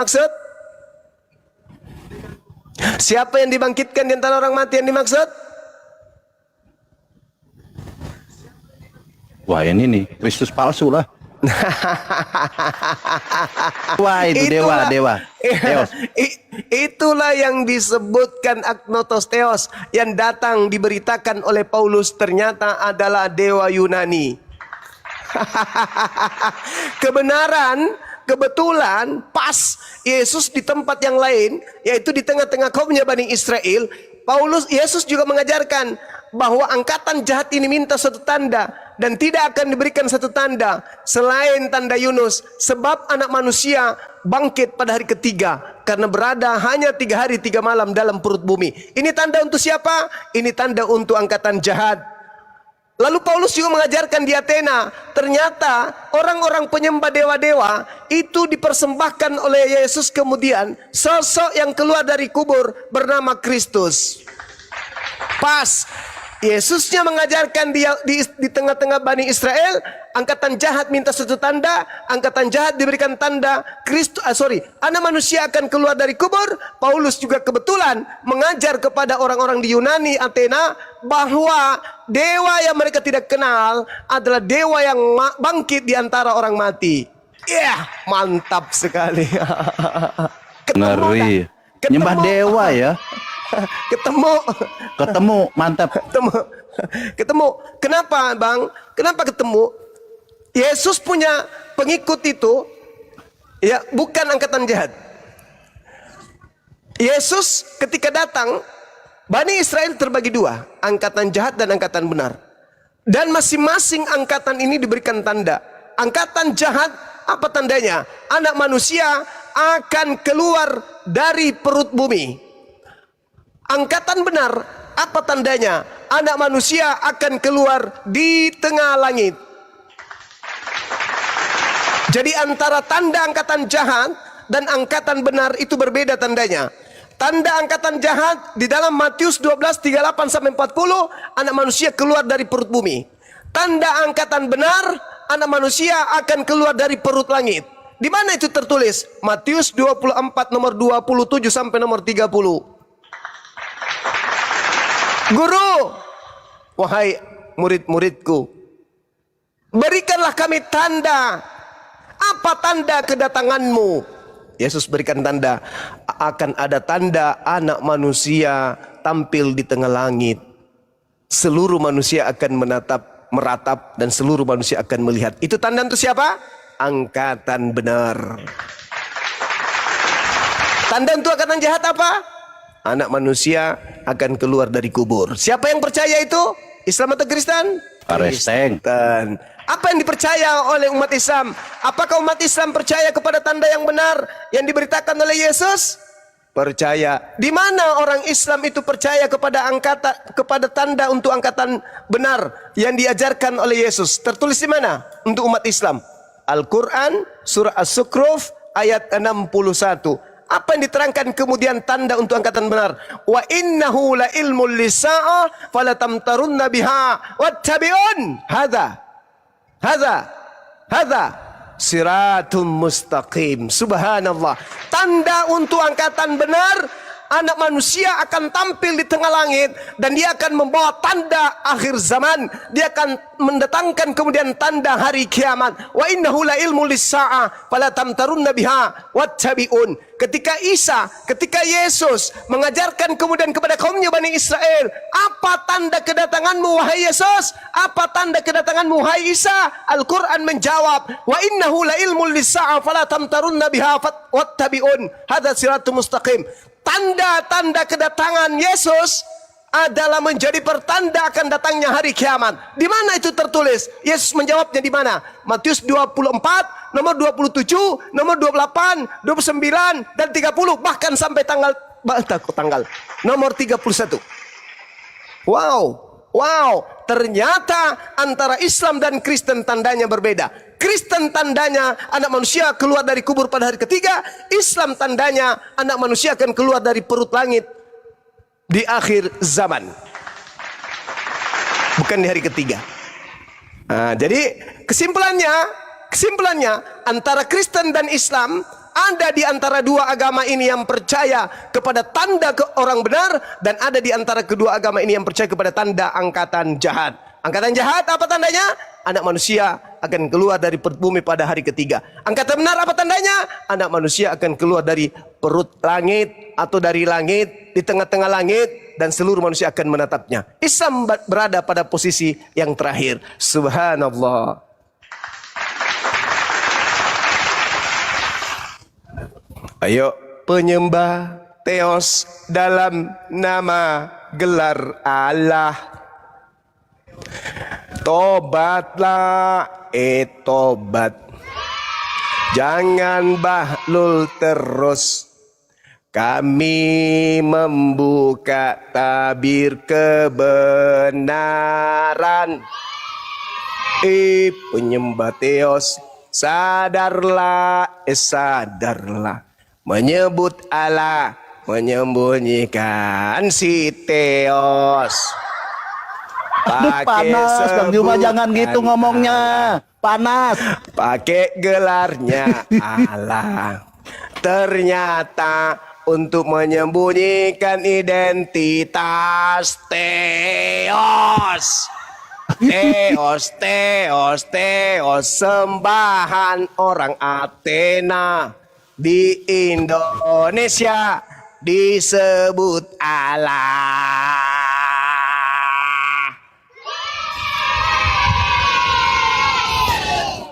Maksud? Siapa yang dibangkitkan di antara orang mati yang dimaksud? Wah ini nih, Kristus palsu lah. Wah itu Itulah, dewa. Theos. Itulah yang disebutkan Agnotos Theos yang datang diberitakan oleh Paulus ternyata adalah dewa Yunani. Kebetulan pas Yesus di tempat yang lain, yaitu di tengah-tengah kaumnya Bani Israel, Yesus juga mengajarkan bahwa angkatan jahat ini minta satu tanda, dan tidak akan diberikan satu tanda selain tanda Yunus, sebab anak manusia bangkit pada hari ketiga, karena berada hanya 3 hari 3 malam dalam perut bumi. Ini tanda untuk siapa? Ini tanda untuk angkatan jahat. Lalu Paulus juga mengajarkan di Athena, ternyata orang-orang penyembah dewa-dewa itu dipersembahkan oleh Yesus kemudian sosok yang keluar dari kubur bernama Kristus. Pas Yesusnya mengajarkan di tengah-tengah Bani Israel, angkatan jahat minta satu tanda, angkatan jahat diberikan tanda anak manusia akan keluar dari kubur. Paulus juga kebetulan mengajar kepada orang-orang di Yunani, Athena, bahwa dewa yang mereka tidak kenal adalah dewa yang bangkit di antara orang mati. Mantap sekali. Ngeri. Nyembah dewa ya. Ketemu mantap. Ketemu. Kenapa bang? Kenapa ketemu? Yesus punya pengikut itu ya bukan angkatan jahat. Yesus ketika datang, Bani Israel terbagi 2, angkatan jahat dan angkatan benar. Dan masing-masing angkatan ini diberikan tanda. Angkatan jahat apa tandanya? Anak manusia akan keluar dari perut bumi. Angkatan benar, apa tandanya? Anak manusia akan keluar di tengah langit. Jadi antara tanda angkatan jahat dan angkatan benar itu berbeda tandanya. Tanda angkatan jahat di dalam Matius 12:38-40, anak manusia keluar dari perut bumi. Tanda angkatan benar, anak manusia akan keluar dari perut langit. Di mana itu tertulis? Matius 24 nomor 27 sampai nomor 30. Guru, wahai murid-muridku, berikanlah kami tanda. Apa tanda kedatanganmu? Yesus berikan tanda. Akan ada tanda anak manusia tampil di tengah langit. Seluruh manusia akan meratap dan seluruh manusia akan melihat. Itu tanda untuk siapa? Angkatan benar. Tanda untuk angkatan jahat apa? Anak manusia akan keluar dari kubur. Siapa yang percaya itu? Islam atau Kristen? Kristen. Apa yang dipercaya oleh umat Islam? Apakah umat Islam percaya kepada tanda yang benar yang diberitakan oleh Yesus? Percaya. Di mana orang Islam itu percaya kepada tanda untuk angkatan benar yang diajarkan oleh Yesus? Tertulis di mana? Untuk umat Islam. Al-Quran, surah As-Sukhruf, ayat 61. Apa yang diterangkan kemudian tanda untuk angkatan benar? Wa innahu la ilmul lisa'ah falatamtarunna biha wattabi'un. Hadza siratum mustaqim. Subhanallah. Tanda untuk angkatan benar, anak manusia akan tampil di tengah langit dan dia akan membawa tanda akhir zaman. Dia akan mendatangkan kemudian tanda hari kiamat. Wa innahu la ilmu lis-sa'ah fala tamtarunna biha wattabi'un. Ketika Yesus mengajarkan kemudian kepada kaumnya Bani Israel, apa tanda kedatanganmu wahai Yesus? Apa tanda kedatanganmu wahai Isa? Al-Quran menjawab, wa innahu la ilmu lis-sa'ah fala tamtarunna biha wattabi'un. Hadza siratum mustaqim. Tanda-tanda kedatangan Yesus adalah menjadi pertanda akan datangnya hari kiamat. Di mana itu tertulis? Yesus menjawabnya di mana? Matius 24, nomor 27, nomor 28, 29 dan 30, bahkan sampai tanggal nomor 31. Wow, ternyata antara Islam dan Kristen tandanya berbeda. Kristen tandanya anak manusia keluar dari kubur pada hari ketiga. Islam tandanya anak manusia akan keluar dari perut langit di akhir zaman. Bukan di hari ketiga. Nah, jadi kesimpulannya antara Kristen dan Islam Ada di antara dua agama ini yang percaya kepada tanda ke orang benar, dan ada di antara kedua agama ini yang percaya kepada tanda angkatan jahat. Angkatan jahat apa tandanya? Anak manusia akan keluar dari perut bumi pada hari ketiga. Angkatan benar apa tandanya? Anak manusia akan keluar dari perut langit atau dari langit, di tengah-tengah langit, dan seluruh manusia akan menatapnya. Islam berada pada posisi yang terakhir. Subhanallah. Ayo, penyembah Theos dalam nama gelar Allah. Tobatlah, tobat. Jangan bahlul terus. Kami membuka tabir kebenaran. Penyembah Theos, sadarlah, sadarlah. Menyebut Allah, menyembunyikan si Theos. Aduh, panas Bang Juma, jangan gitu ngomongnya. Panas. Pakai gelarnya Allah. Ternyata untuk menyembunyikan identitas Theos. Theos, sembahan orang Athena. Di Indonesia disebut Allah.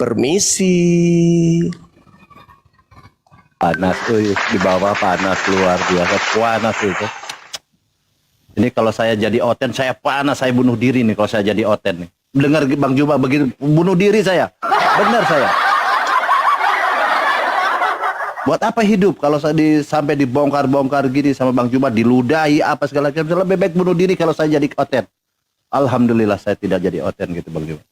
Permisi. Panas, di bawah panas luar biasa, panas itu. Ini kalau saya jadi Oten, saya panas, saya bunuh diri nih kalau saya jadi Oten nih. Dengar Bang Juma begitu, bunuh diri saya. Benar saya. Buat apa hidup kalau saya sampai dibongkar-bongkar gini sama Bang Juma, diludahi apa segala macam. Lebih baik bunuh diri kalau saya jadi Oten. Alhamdulillah saya tidak jadi Oten gitu Bang Juma.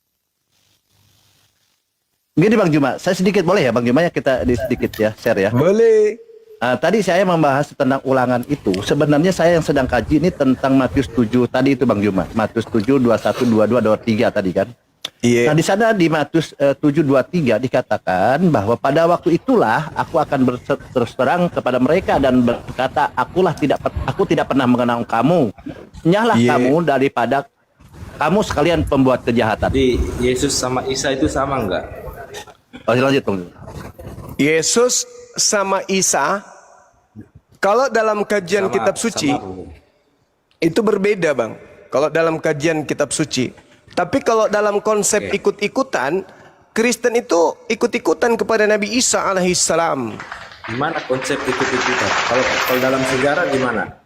Gini Bang Juma, saya sedikit boleh ya Bang Juma ya, kita sedikit ya share ya. Boleh. Tadi saya membahas tentang ulangan itu. Sebenarnya saya yang sedang kaji ini tentang Matius 7 tadi itu Bang Juma. Matius 7 21 22 23 tadi kan. Iya. Nah di sana di Matius 7:23 dikatakan bahwa pada waktu itulah aku akan berterus terang kepada mereka dan berkata, aku tidak pernah mengenal kamu. Nyahlah kamu daripada kamu sekalian pembuat kejahatan. Jadi Yesus sama Isa itu sama enggak? Oh, lanjut Bang. Yesus sama Isa, kalau dalam kajian kitab suci itu berbeda Bang. Kalau dalam kajian kitab suci, tapi kalau dalam konsep ikut-ikutan, Kristen itu ikut-ikutan kepada Nabi Isa alaihissalam. Gimana konsep ikut-ikutan? Kalau dalam sejarah gimana?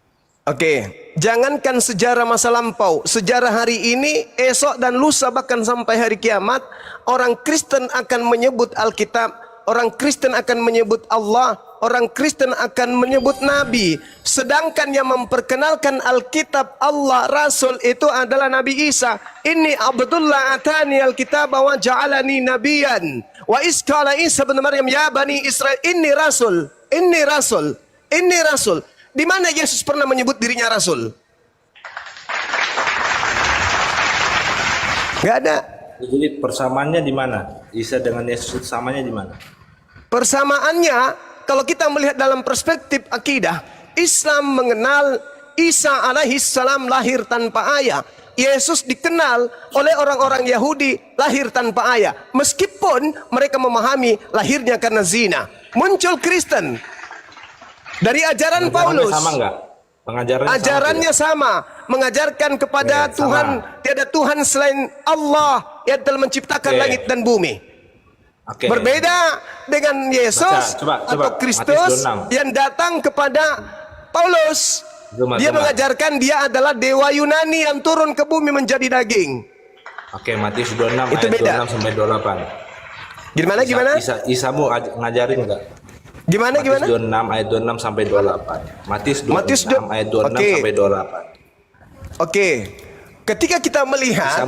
Oke, jangankan sejarah masa lampau, sejarah hari ini, esok dan lusa, bahkan sampai hari kiamat, orang Kristen akan menyebut Alkitab, orang Kristen akan menyebut Allah, orang Kristen akan menyebut Nabi. Sedangkan yang memperkenalkan Alkitab, Allah, Rasul itu adalah Nabi Isa. Inni Abdullah atani Alkitab wa ja'alani nabiyan. Wa iskala Isa bin Maryam ya bani Israel, inni Rasul, inni Rasul, inni Rasul. Di mana Yesus pernah menyebut dirinya Rasul? Gak ada. Jadi persamaannya di mana? Isa dengan Yesus samanya di mana? Persamaannya, kalau kita melihat dalam perspektif akidah, Islam mengenal Isa alaihissalam lahir tanpa ayah. Yesus dikenal oleh orang-orang Yahudi lahir tanpa ayah. Meskipun mereka memahami lahirnya karena zina. Muncul Kristen. Dari ajaran Paulus. Sama enggak? Ajarannya sama, mengajarkan kepada Tuhan, tiada Tuhan selain Allah yang telah menciptakan langit dan bumi. Berbeda dengan Yesus atau Kristus yang datang kepada Paulus. Dia mengajarkan dia adalah dewa Yunani yang turun ke bumi menjadi daging. Matius 26 itu ayat beda. 26 sampai 28. Gimana? Isa mau ngajarin enggak? Gimana? Matius 26 ayat 26 sampai 28. Matius 26 ayat 26 sampai 28. Ketika kita melihat,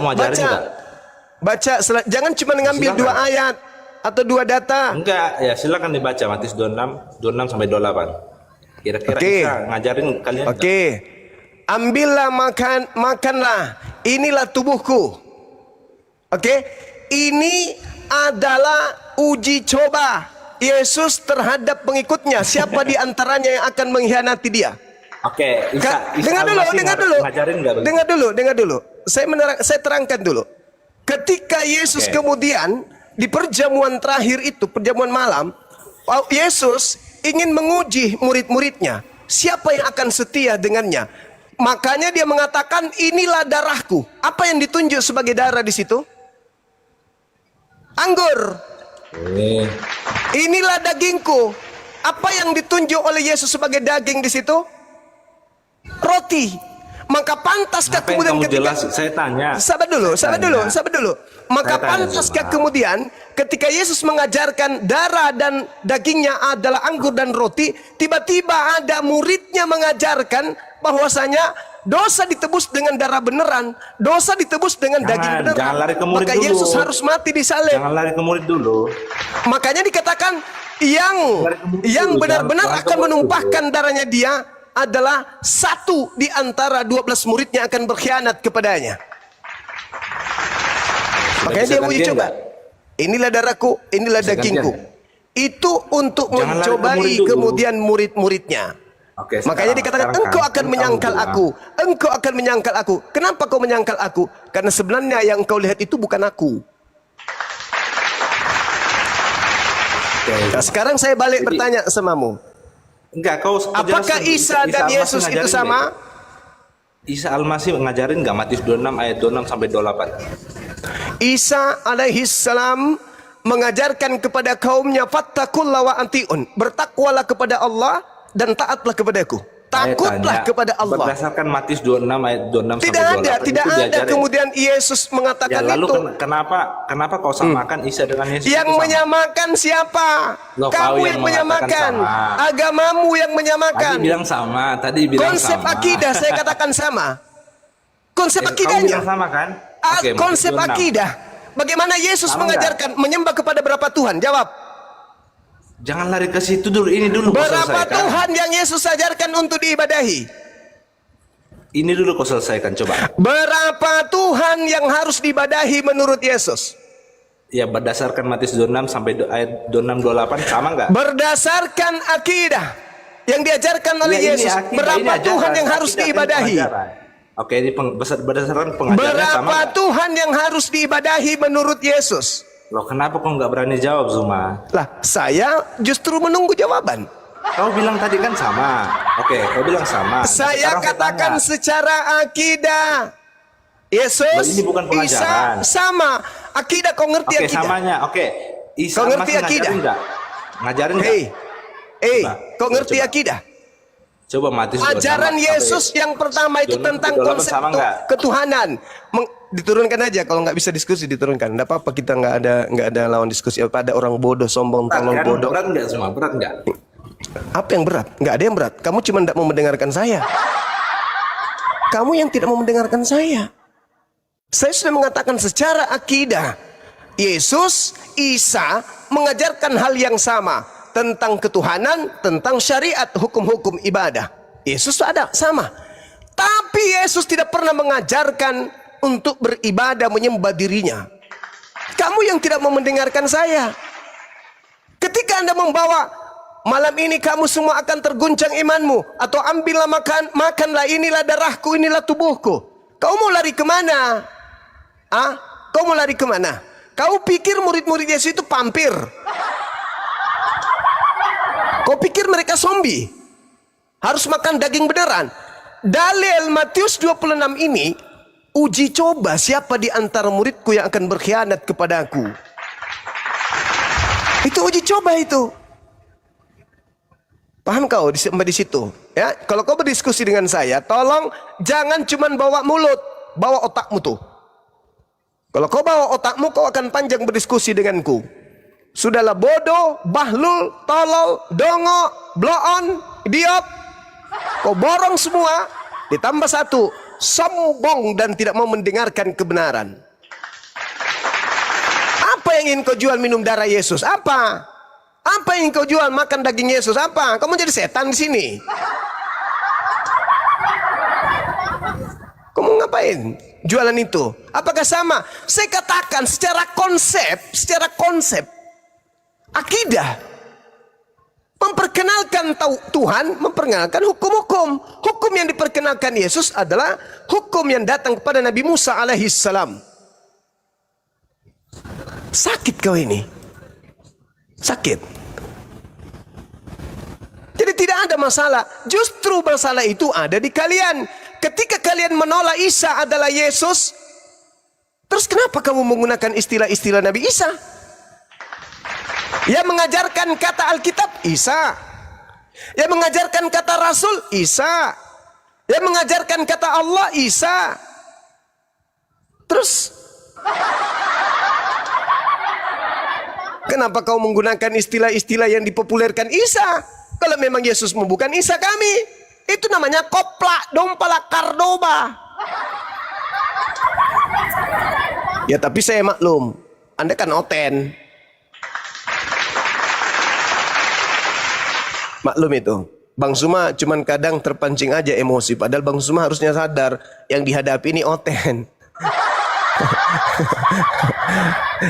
baca jangan cuma ngambil dua ayat atau dua data. Enggak, ya silakan dibaca Matius 26 sampai 28. Kira-kira Isa ngajarin kalian. Ambillah makanlah. Inilah tubuhku. Ini adalah uji coba Yesus terhadap pengikutnya? Siapa di antaranya yang akan mengkhianati dia? Oke, Dengar dulu, ngajarin nggak begitu? dengar dulu. Saya terangkan dulu. Ketika Yesus kemudian di perjamuan terakhir itu, perjamuan malam, Yesus ingin menguji murid-muridnya. Siapa yang akan setia dengannya? Makanya dia mengatakan, inilah darahku. Apa yang ditunjuk sebagai darah di situ? Anggur. Inilah dagingku. Apa yang ditunjuk oleh Yesus sebagai daging di situ? Roti. Maka pantaskah Apa yang kemudian kamu ketika jelas? Saya tanya. sabar dulu. Maka Saya tanya pantaskah sama. kemudian ketika Yesus mengajarkan darah dan dagingnya adalah anggur dan roti, tiba-tiba ada muridnya mengajarkan bahwasanya dosa ditebus dengan darah beneran, dosa ditebus dengan daging beneran. Jangan lari ke murid Maka dulu. Yesus harus mati di salib. Jangan lari ke murid dulu. Makanya dikatakan yang benar-benar akan menumpahkan darahnya dia adalah satu di antara 12 muridnya akan berkhianat kepadanya. Makanya dia uji coba. Inilah darahku, inilah dagingku. Itu untuk Jangan lari ke mencobai murid dulu. kemudian murid-muridnya. Oke, Makanya dikatakan engkau akan menyangkal aku. Engkau akan menyangkal aku. Kenapa kau menyangkal aku? Karena sebenarnya yang kau lihat itu bukan aku. Nah, sekarang saya balik bertanya samamu. Enggak, kau Apakah Isa dan Yesus itu sama? Isa Al-Masih ngajarin nggak Matius 26 ayat 26 sampai 28? Isa alaihi salam mengajarkan kepada kaumnya fattaqullaha wa atiun. Bertakwalah kepada Allah dan taatlah kepadaku. Takutlah kepada Allah. Berdasarkan Matius 26 ayat 26 Tidak sampai 28. ada, tidak itu ada diajarin. kemudian Yesus mengatakan Ya, lalu itu. kenapa kau samakan Isa dengan Yesus? Yang itu sama? menyamakan siapa? Loh, kau Kamu yang yang mengatakan menyamakan. sama. Agamamu yang menyamakan. Tadi bilang sama, tadi bilang Konsep sama. akidah saya katakan sama. Konsep Kamu akidahnya. bilang sama kan? Oke, Matius Konsep 26. akidah. Bagaimana Yesus Sama mengajarkan menyembah kepada berapa Tuhan? Jawab. Jangan lari ke situ dulu, ini dulu kau Berapa selesaikan. Tuhan yang Yesus ajarkan untuk diibadahi? Ini dulu kau selesaikan, coba. Berapa Tuhan yang harus diibadahi menurut Yesus? Ya, berdasarkan Matius 26 sampai ayat 26 28 sama nggak? Berdasarkan akidah yang diajarkan oleh Ya, ini Yesus, akidah, berapa ini ajaran. Tuhan yang harus Akidah, ini diibadahi? pengajaran. Oke, ini berdasarkan pengajarannya sama Berapa nggak? Tuhan yang harus diibadahi menurut Yesus? Loh, kenapa kau nggak berani jawab, Zuma? Lah, saya justru menunggu jawaban. Kau bilang tadi kan sama. Oke, kau bilang sama. Saya Sekarang katakan tanya. secara akidah. Yesus, Loh, ini bukan pengajaran. Isa sama. Akidah, kau ngerti Oke, akidah? samanya. Oke. Isa Kau ngerti masih akidah? ngajarin nggak? Ngajarin nggak? Coba. Kau ngerti Coba. akidah? Coba Matius 26 Ajaran sampai Yesus yang pertama itu 26 tentang sampai 28 konsep sama nggak? ketuhanan. Diturunkan aja, kalau nggak bisa diskusi diturunkan. Nggak apa-apa, kita nggak ada lawan diskusi. Apa ada orang bodoh, sombong, tolong Berat kan? bodoh. Berat nggak semua? Berat nggak? Apa yang berat? Nggak ada yang berat. Kamu cuma tidak mau mendengarkan saya. Kamu yang tidak mau mendengarkan saya. Saya sudah mengatakan secara akidah, Yesus, Isa mengajarkan hal yang sama tentang ketuhanan, tentang syariat, hukum-hukum ibadah. Yesus ada sama. Tapi Yesus tidak pernah mengajarkan untuk beribadah menyembah dirinya. Kamu yang tidak mau mendengarkan saya. Ketika Anda membawa malam ini kamu semua akan terguncang imanmu, atau ambillah makanlah, inilah darahku, inilah tubuhku. Kau mau lari kemana? Kau mau lari kemana? Kau pikir murid-murid Yesus itu pampir? Kau pikir mereka zombie? Harus makan daging beneran? Dalil Matius 26 ini uji coba siapa di antara muridku yang akan berkhianat kepadaku. Itu uji coba itu. Paham kau sampai di situ? Ya, kalau kau berdiskusi dengan saya, tolong jangan cuman bawa mulut, bawa otakmu tuh. Kalau kau bawa otakmu, kau akan panjang berdiskusi denganku. Sudahlah bodoh, bahlul, tolol, dongo, bloon, idiot. Kau borong semua, ditambah satu, sombong dan tidak mau mendengarkan kebenaran. Apa yang ingin kau jual minum darah Yesus? Apa? Apa yang ingin kau jual makan daging Yesus? Apa? Kamu jadi setan di sini. Kamu ngapain? Jualan itu? Apakah sama? Saya katakan secara konsep akidah, memperkenalkan Tuhan, memperkenalkan hukum-hukum. Hukum yang diperkenalkan Yesus adalah hukum yang datang kepada Nabi Musa alaihissalam. Sakit kau ini. Sakit. Jadi tidak ada masalah. Justru masalah itu ada di kalian. Ketika kalian menolak Isa adalah Yesus, terus kenapa kamu menggunakan istilah-istilah Nabi Isa? Yang mengajarkan kata Alkitab, Isa. Yang mengajarkan kata Rasul, Isa. Yang mengajarkan kata Allah, Isa. Terus kenapa kau menggunakan istilah-istilah yang dipopulerkan Isa? Kalau memang Yesus bukan Isa kami. Itu namanya koplak, dompalak, kardoba. Ya tapi saya maklum, Anda kan oten. Maklum itu. Bang Suma cuman kadang terpancing aja emosi. Padahal Bang Suma harusnya sadar yang dihadapi ini oten.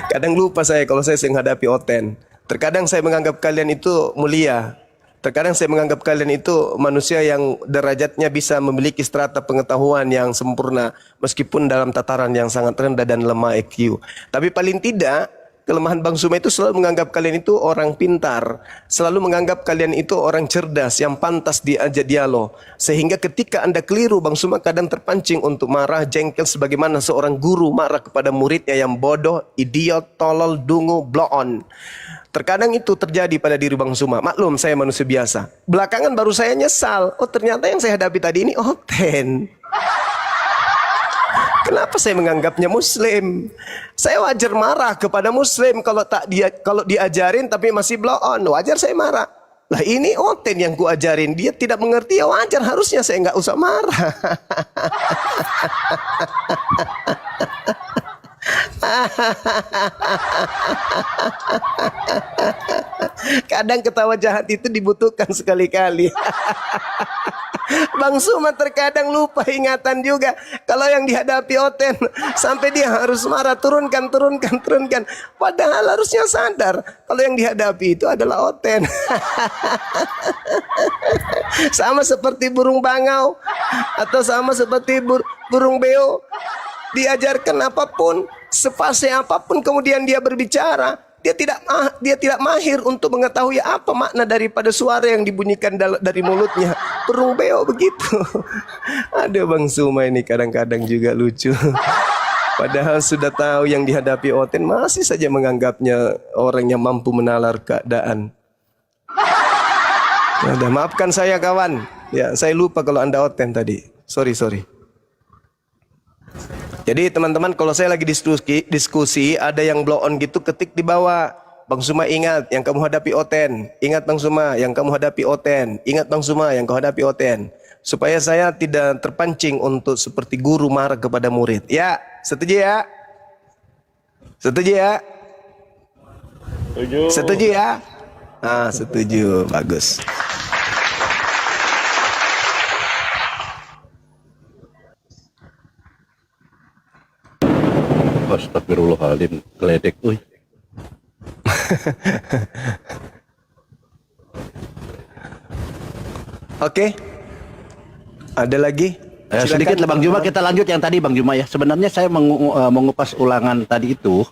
Kadang lupa saya kalau saya menghadapi oten. Terkadang saya menganggap kalian itu mulia. Terkadang saya menganggap kalian itu manusia yang derajatnya bisa memiliki strata pengetahuan yang sempurna. Meskipun dalam tataran yang sangat rendah dan lemah IQ. Tapi paling tidak, kelemahan Bang Suma itu selalu menganggap kalian itu orang pintar. Selalu menganggap kalian itu orang cerdas yang pantas diajak dialog. Sehingga ketika Anda keliru, Bang Suma kadang terpancing untuk marah, jengkel sebagaimana seorang guru marah kepada muridnya yang bodoh, idiot, tolol, dungu, blow on. Terkadang itu terjadi pada diri Bang Suma. Maklum, saya manusia biasa. Belakangan baru saya nyesal. Oh ternyata yang saya hadapi tadi ini oten. Kenapa saya menganggapnya Muslim? Saya wajar marah kepada Muslim kalau diajarin tapi masih blow on. Wajar saya marah. Lah ini oten yang ku ajarin, dia tidak mengerti, ya wajar, harusnya saya nggak usah marah. Kadang ketawa jahat itu dibutuhkan sekali-kali. Bang Suma terkadang lupa ingatan juga. Kalau yang dihadapi oten sampai dia harus marah, turunkan. Padahal harusnya sadar kalau yang dihadapi itu adalah oten. Sama seperti burung bangau atau sama seperti burung beo. Diajarkan apapun, sefase apapun kemudian dia berbicara, dia tidak mahir untuk mengetahui apa makna daripada suara yang dibunyikan dari mulutnya. Burung beo begitu. Ada Bang Suma ini kadang-kadang juga lucu. Padahal sudah tahu yang dihadapi oten, masih saja menganggapnya orang yang mampu menalar keadaan. Udah, maafkan saya kawan. Ya, saya lupa kalau Anda oten tadi. Sorry. Jadi teman-teman, kalau saya lagi diskusi ada yang blow on gitu, ketik di bawah. Bang Suma ingat yang kamu hadapi oten. Ingat Bang Suma yang kamu hadapi oten. Ingat Bang Suma yang kau hadapi oten. Supaya saya tidak terpancing untuk seperti guru marah kepada murid. Ya, setuju ya? Setuju ya? Setuju ya? Ah, setuju. Bagus. Astagfirullahaladzim, geledek, Oke. Ada lagi? Sedikit lah Bang Juma, kita lanjut yang tadi Bang Juma ya. Sebenarnya saya mengupas ulangan tadi itu.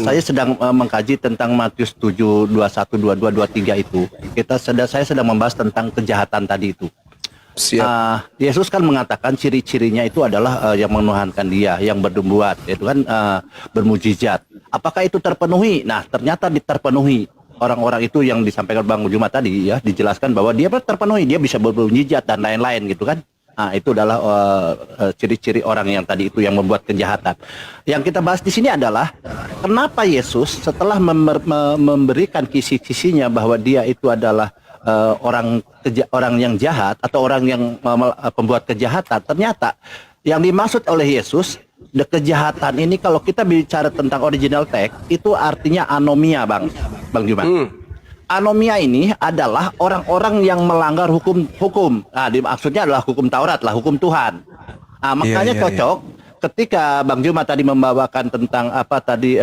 Saya sedang mengkaji tentang Matius 7, 21, 22, 23 itu. Saya sedang membahas tentang kejahatan tadi itu. Yesus kan mengatakan ciri-cirinya itu adalah yang menuhankan dia, yang berbuat, itu kan bermujizat. Apakah itu terpenuhi? Nah, ternyata terpenuhi. Orang-orang itu yang disampaikan Bang Juma tadi ya, dijelaskan bahwa dia terpenuhi, dia bisa bermujizat dan lain-lain gitu kan. Nah, itu adalah ciri-ciri orang yang tadi itu yang membuat kejahatan. Yang kita bahas di sini adalah kenapa Yesus setelah memberikan kisi-kisinya bahwa dia itu adalah orang yang jahat atau orang yang pembuat kejahatan, ternyata yang dimaksud oleh Yesus kejahatan ini, kalau kita bicara tentang original text, itu artinya anomia, Bang Juma. Anomia ini adalah orang-orang yang melanggar hukum. Nah, maksudnya adalah hukum Taurat lah, hukum Tuhan. Nah, makanya cocok ketika Bang Juma tadi membawakan tentang apa tadi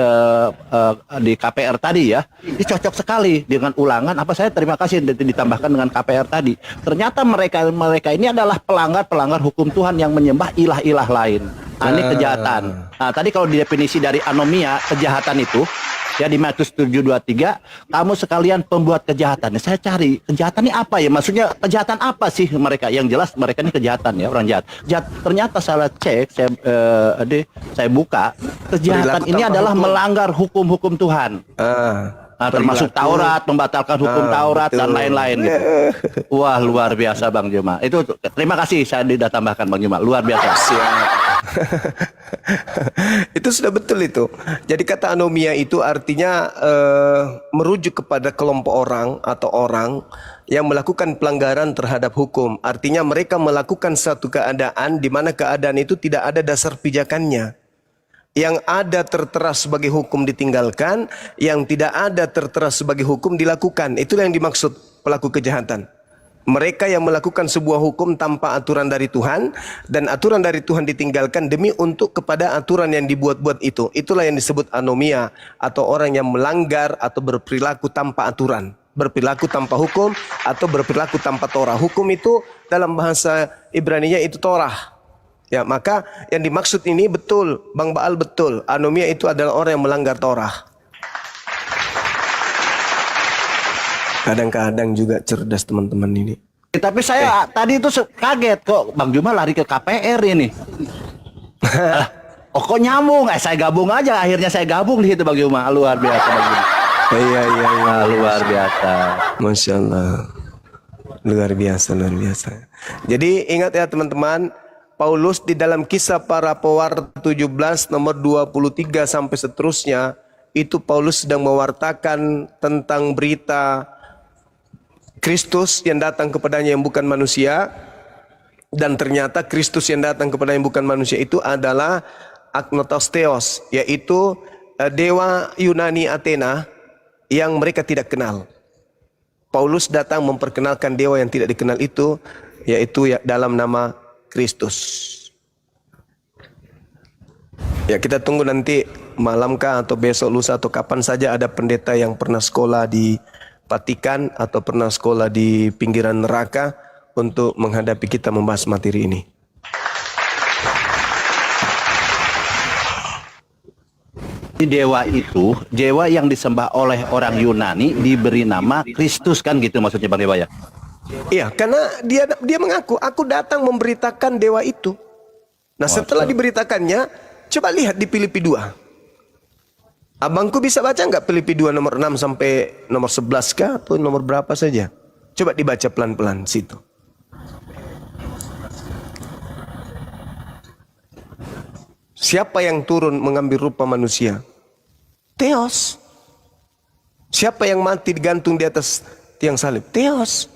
di KPR tadi ya, ini cocok sekali dengan Ulangan. Apa saya terima kasih ditambahkan dengan KPR tadi. Ternyata mereka ini adalah pelanggar hukum Tuhan yang menyembah ilah-ilah lain. Ini kejahatan. Nah, tadi kalau definisi dari anomia, kejahatan itu ya di Matius 7:23, kamu sekalian pembuat kejahatan. Saya cari kejahatan ini apa ya? Maksudnya kejahatan apa sih mereka? Yang jelas mereka ini kejahatan ya, orang jahat. Ternyata salah cek, saya buka, kejahatan ini adalah melanggar hukum-hukum Tuhan. Termasuk Taurat, membatalkan hukum Taurat dan lain-lain gitu. Wah, luar biasa Bang Juma. Itu terima kasih saya sudah tambahkan Bang Juma. Luar biasa. Itu sudah betul itu. Jadi kata anomia itu artinya merujuk kepada kelompok orang atau orang yang melakukan pelanggaran terhadap hukum. Artinya mereka melakukan satu keadaan di mana keadaan itu tidak ada dasar pijakannya. Yang ada tertera sebagai hukum ditinggalkan, yang tidak ada tertera sebagai hukum dilakukan. Itulah yang dimaksud pelaku kejahatan. Mereka yang melakukan sebuah hukum tanpa aturan dari Tuhan, dan aturan dari Tuhan ditinggalkan demi untuk kepada aturan yang dibuat-buat itu. Itulah yang disebut anomia, atau orang yang melanggar atau berperilaku tanpa aturan, berperilaku tanpa hukum, atau berperilaku tanpa Torah. Hukum itu dalam bahasa Ibrani-nya itu Torah. Ya, maka yang dimaksud ini betul, Bang Baal betul. Anomia itu adalah orang yang melanggar Torah. Kadang-kadang juga cerdas teman-teman ini. Tapi saya tadi itu kaget kok Bang Juma lari ke KPR ini. Kok nyambung? Saya gabung aja. Akhirnya saya gabung di situ Bang Juma. Luar biasa Bang Juma. Iya. Luar biasa. Masya Allah. Luar biasa. Jadi ingat ya teman-teman, Paulus di dalam Kisah Para Pewarta 17 nomor 23 sampai seterusnya, itu Paulus sedang mewartakan tentang berita Kristus yang datang kepadanya yang bukan manusia. Dan ternyata Kristus yang datang kepadanya yang bukan manusia itu adalah Agnotos Theos, yaitu dewa Yunani Athena yang mereka tidak kenal. Paulus datang memperkenalkan dewa yang tidak dikenal itu, yaitu dalam nama Kristus. Ya, kita tunggu nanti malamkah atau besok lusa atau kapan saja ada pendeta yang pernah sekolah di Vatikan atau pernah sekolah di pinggiran neraka untuk menghadapi kita membahas materi ini. Dewa itu, dewa yang disembah oleh orang Yunani diberi nama Kristus kan gitu maksudnya Bang Dewa ya? Iya, karena dia mengaku, aku datang memberitakan dewa itu. Nah, setelah diberitakannya, coba lihat di Filipi 2. Abangku bisa baca nggak Filipi 2 nomor 6 sampai nomor 11 kah? Atau nomor berapa saja? Coba dibaca pelan-pelan situ. Siapa yang turun mengambil rupa manusia? Theos. Siapa yang mati digantung di atas tiang salib? Theos.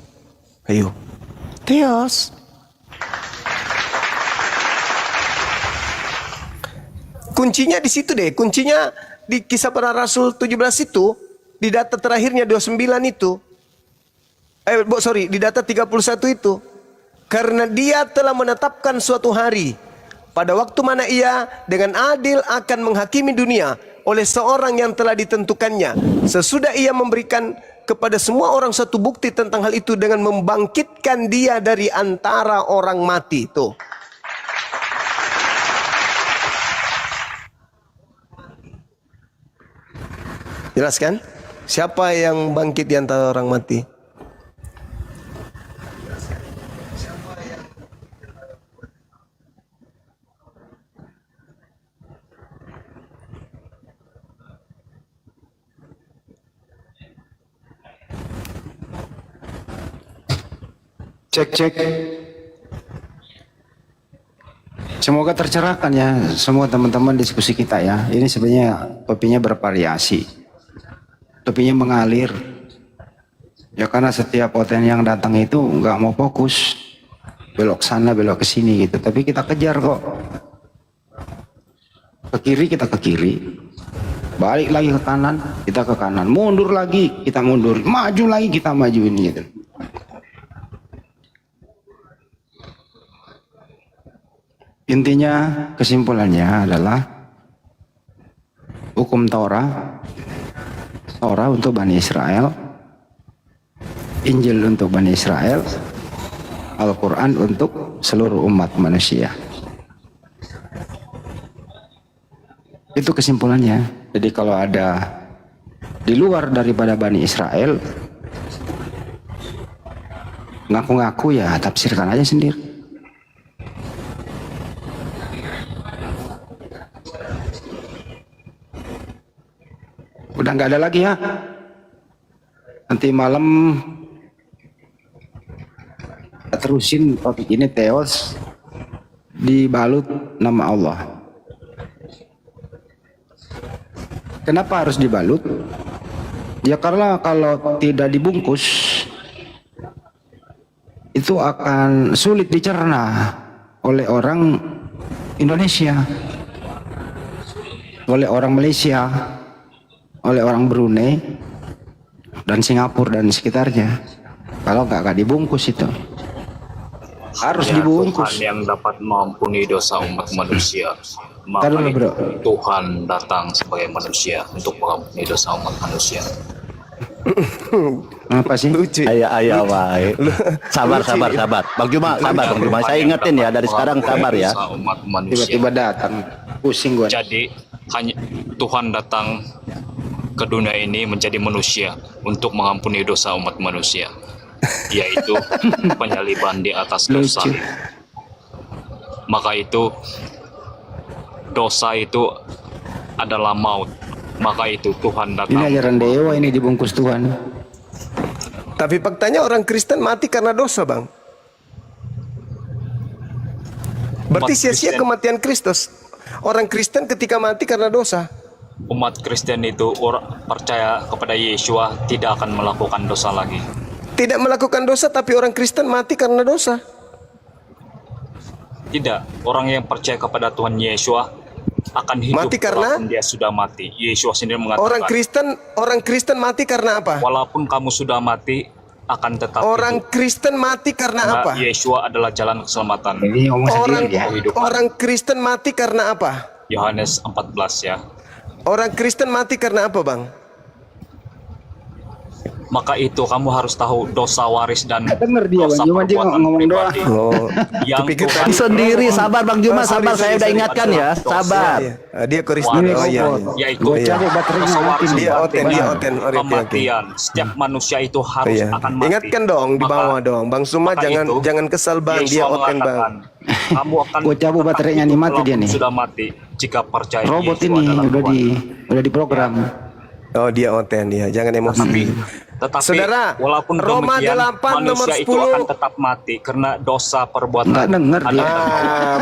Ayo. Theos. Kuncinya di situ deh. Kuncinya di Kisah Para Rasul 17 itu, di data terakhirnya 29 itu. Di data 31 itu. Karena dia telah menetapkan suatu hari, pada waktu mana ia dengan adil akan menghakimi dunia oleh seorang yang telah ditentukannya. Sesudah ia memberikan kepada semua orang satu bukti tentang hal itu dengan membangkitkan dia dari antara orang mati. Tuh. Jelas kan? Siapa yang bangkit di antara orang mati? Cek. Semoga tercerahkan ya semua teman-teman diskusi kita ya. Ini sebenarnya topiknya bervariasi. Topiknya mengalir. Ya karena setiap poten yang datang itu nggak mau fokus. Belok sana, belok ke sini gitu. Tapi kita kejar kok. Ke kiri kita ke kiri. Balik lagi ke kanan, kita ke kanan. Mundur lagi, kita mundur. Maju lagi, kita majuin gitu. Intinya kesimpulannya adalah hukum Torah untuk Bani Israel, Injil untuk Bani Israel, Al-Quran untuk seluruh umat manusia. Itu kesimpulannya. Jadi kalau ada di luar daripada Bani Israel, ngaku-ngaku ya tafsirkan aja sendiri. Udah nggak ada lagi ya. Nanti malam terusin topik ini, Theos dibalut nama Allah. Kenapa harus dibalut? Ya karena kalau tidak dibungkus itu akan sulit dicerna oleh orang Indonesia, oleh orang Malaysia, oleh orang Brunei dan Singapura dan sekitarnya. Kalau nggak dibungkus itu harus dibungkus. Tuhan yang dapat mengampuni dosa umat manusia, maka Taruh, bro. Tuhan datang sebagai manusia untuk mengampuni dosa umat manusia. Apa sih? Lucu. Ayah wae. Sabar. Bang Juma, sabar Bang Juma. Saya ingetin ya dari sekarang sabar ya. Dosa umat manusia. Tiba-tiba datang, pusing gua. Jadi hanya Tuhan datang ke dunia ini menjadi manusia untuk mengampuni dosa umat manusia, yaitu penyaliban di atas kayu Lucu. salib. Maka itu dosa itu adalah maut. Maka itu Tuhan Ini datang. ajaran dewa, ini dibungkus Tuhan. Tapi faktanya orang Kristen mati karena dosa, Bang. Berarti Umat sia-sia Kristen. kematian Kristus. Orang Kristen ketika mati karena dosa. Umat Kristen itu percaya kepada Yesua tidak akan melakukan dosa lagi. Tidak melakukan dosa, tapi orang Kristen mati karena dosa. Tidak, orang yang percaya kepada Tuhan Yesua akan hidup Mati karena? walaupun dia sudah mati. Yesua sendiri mengatakan, Orang Kristen mati karena apa? walaupun kamu sudah mati, akan tetap Orang hidup. Kristen mati karena Karena apa? Yesua adalah jalan keselamatan. Ini ngomong Orang sendiri ya. orang Kristen mati karena apa? Yohanes 14 ya. Orang Kristen mati karena apa, Bang? Maka itu kamu harus tahu dosa waris dan Dengar dia, dosa Bang Juma, dia perbuatan ngomong doa. pribadi. Oh, Yang kupikir Tuhan tadi Sendiri sabar Bang Juma, Oh, sorry, sabar. Saya sorry, udah sorry. ingatkan ya, Dosa. sabar. Iya. Dia Kristen. Ini Oh iya. kompor. Iya. Yaitu Gua Iya. cari baterainya dosa waris makin Dia dan oten, dia oten. Oke, oke. kematian. Setiap manusia itu harus Iya. akan mati. Ingatkan dong di Maka- bawah dong. Bang Suma maka jangan itu, jangan kesal, Bang. Yesua Dia oten, Bang. mengatakan, kamu akan Gua cabut tetap baterainya hidup nih, mati dia walaupun nih. sudah mati jika percaya Robot Yesua ini adalah udah Tuhan. diprogram. Oh, dia oten dia. Jangan emosi. Tetapi Saudara, walaupun Roma demikian 8 nomor manusia itu 10. akan tetap mati karena dosa perbuatan. Nggak denger dia.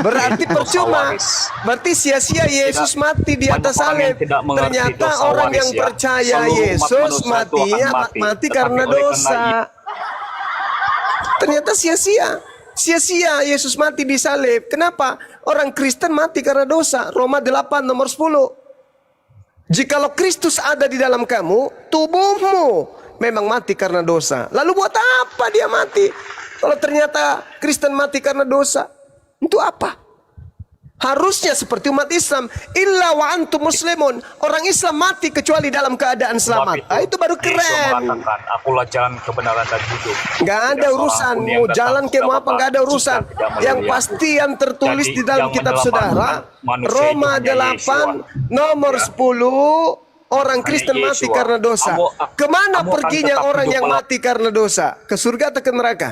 Berarti Dosa percuma. waris. Berarti sia-sia Yesus mati di atas Banyak orang yang salib. tidak mengerti Ternyata dosa orang waris yang ya. percaya Seluruh umat Yesus manusia itu matinya akan mati. mati Tetapi karena oleh dosa. karena Ternyata sia-sia. Sia-sia Yesus mati di salib. Kenapa? Orang Kristen mati karena dosa. Roma 8 nomor 10. Jikalau Kristus ada di dalam kamu, tubuhmu memang mati karena dosa. Lalu buat apa dia mati? Kalau ternyata Kristen mati karena dosa, untuk apa? Harusnya seperti umat Islam, illa wa antum muslimun. Orang Islam mati kecuali dalam keadaan selamat. Itu baru Yesus keren. mengatakan, akulah jalan kebenaran dan hidup. Nggak ada Tidak urusan seorang pun mau yang datang jalan ke mau apa, kepada nggak ada Bapa urusan. jika tidak Yang melalui pasti yang tertulis Jadi, di dalam yang kitab menyelamatkan saudara, manusia Roma itu hanya 8 Yesua. nomor Ya. 10, orang Hanya Kristen mati Yesua. karena dosa. Kemana kamu akan perginya tetap orang hidup yang walaupun- mati karena dosa? Ke surga atau ke neraka?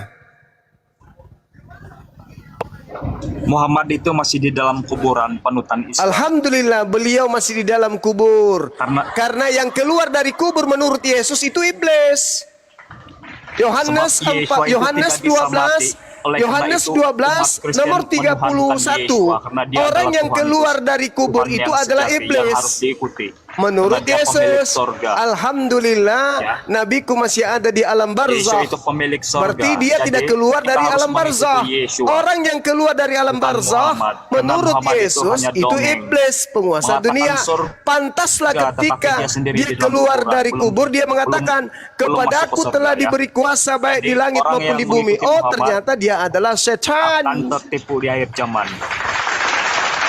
Muhammad itu masih di dalam kuburan panutan Islam. Alhamdulillah beliau masih di dalam kubur. Karena- Karena yang keluar dari kubur menurut Yesus itu iblis. Yohanes Sebab Yesua 4, itu Yohanes tidak bisa 12, mati. Oleh Yohanes karena itu, 12 umat Kristen nomor menuhankan 31. Yesua karena dia Orang adalah yang Tuhan keluar Yesus. dari kubur Tuhan itu yang adalah sejati yang iblis. harus diikuti. Menurut Karena dia pemilik Yesus, sorga. Alhamdulillah, Ya. nabiku masih ada di alam Yesus barzah. itu pemilik sorga. Berarti dia Jadi, tidak keluar kita dari harus alam barzah. mengikuti Yesua. Orang yang keluar dari alam Bukan barzah, Muhammad. Karena menurut Muhammad itu Yesus hanya itu dongeng. iblis, penguasa Mengatakan dunia. surga, Pantaslah tetapi ketika dia sendiri dia di dalam keluar kuburan. dari Belum- kubur, dia mengatakan, belum kepadaku masuk ke surga, telah ya. diberi kuasa baik Jadi, di langit orang maupun yang di bumi. mengikuti Oh, Muhammad ternyata dia adalah setan. akan tertipu di akhir zaman.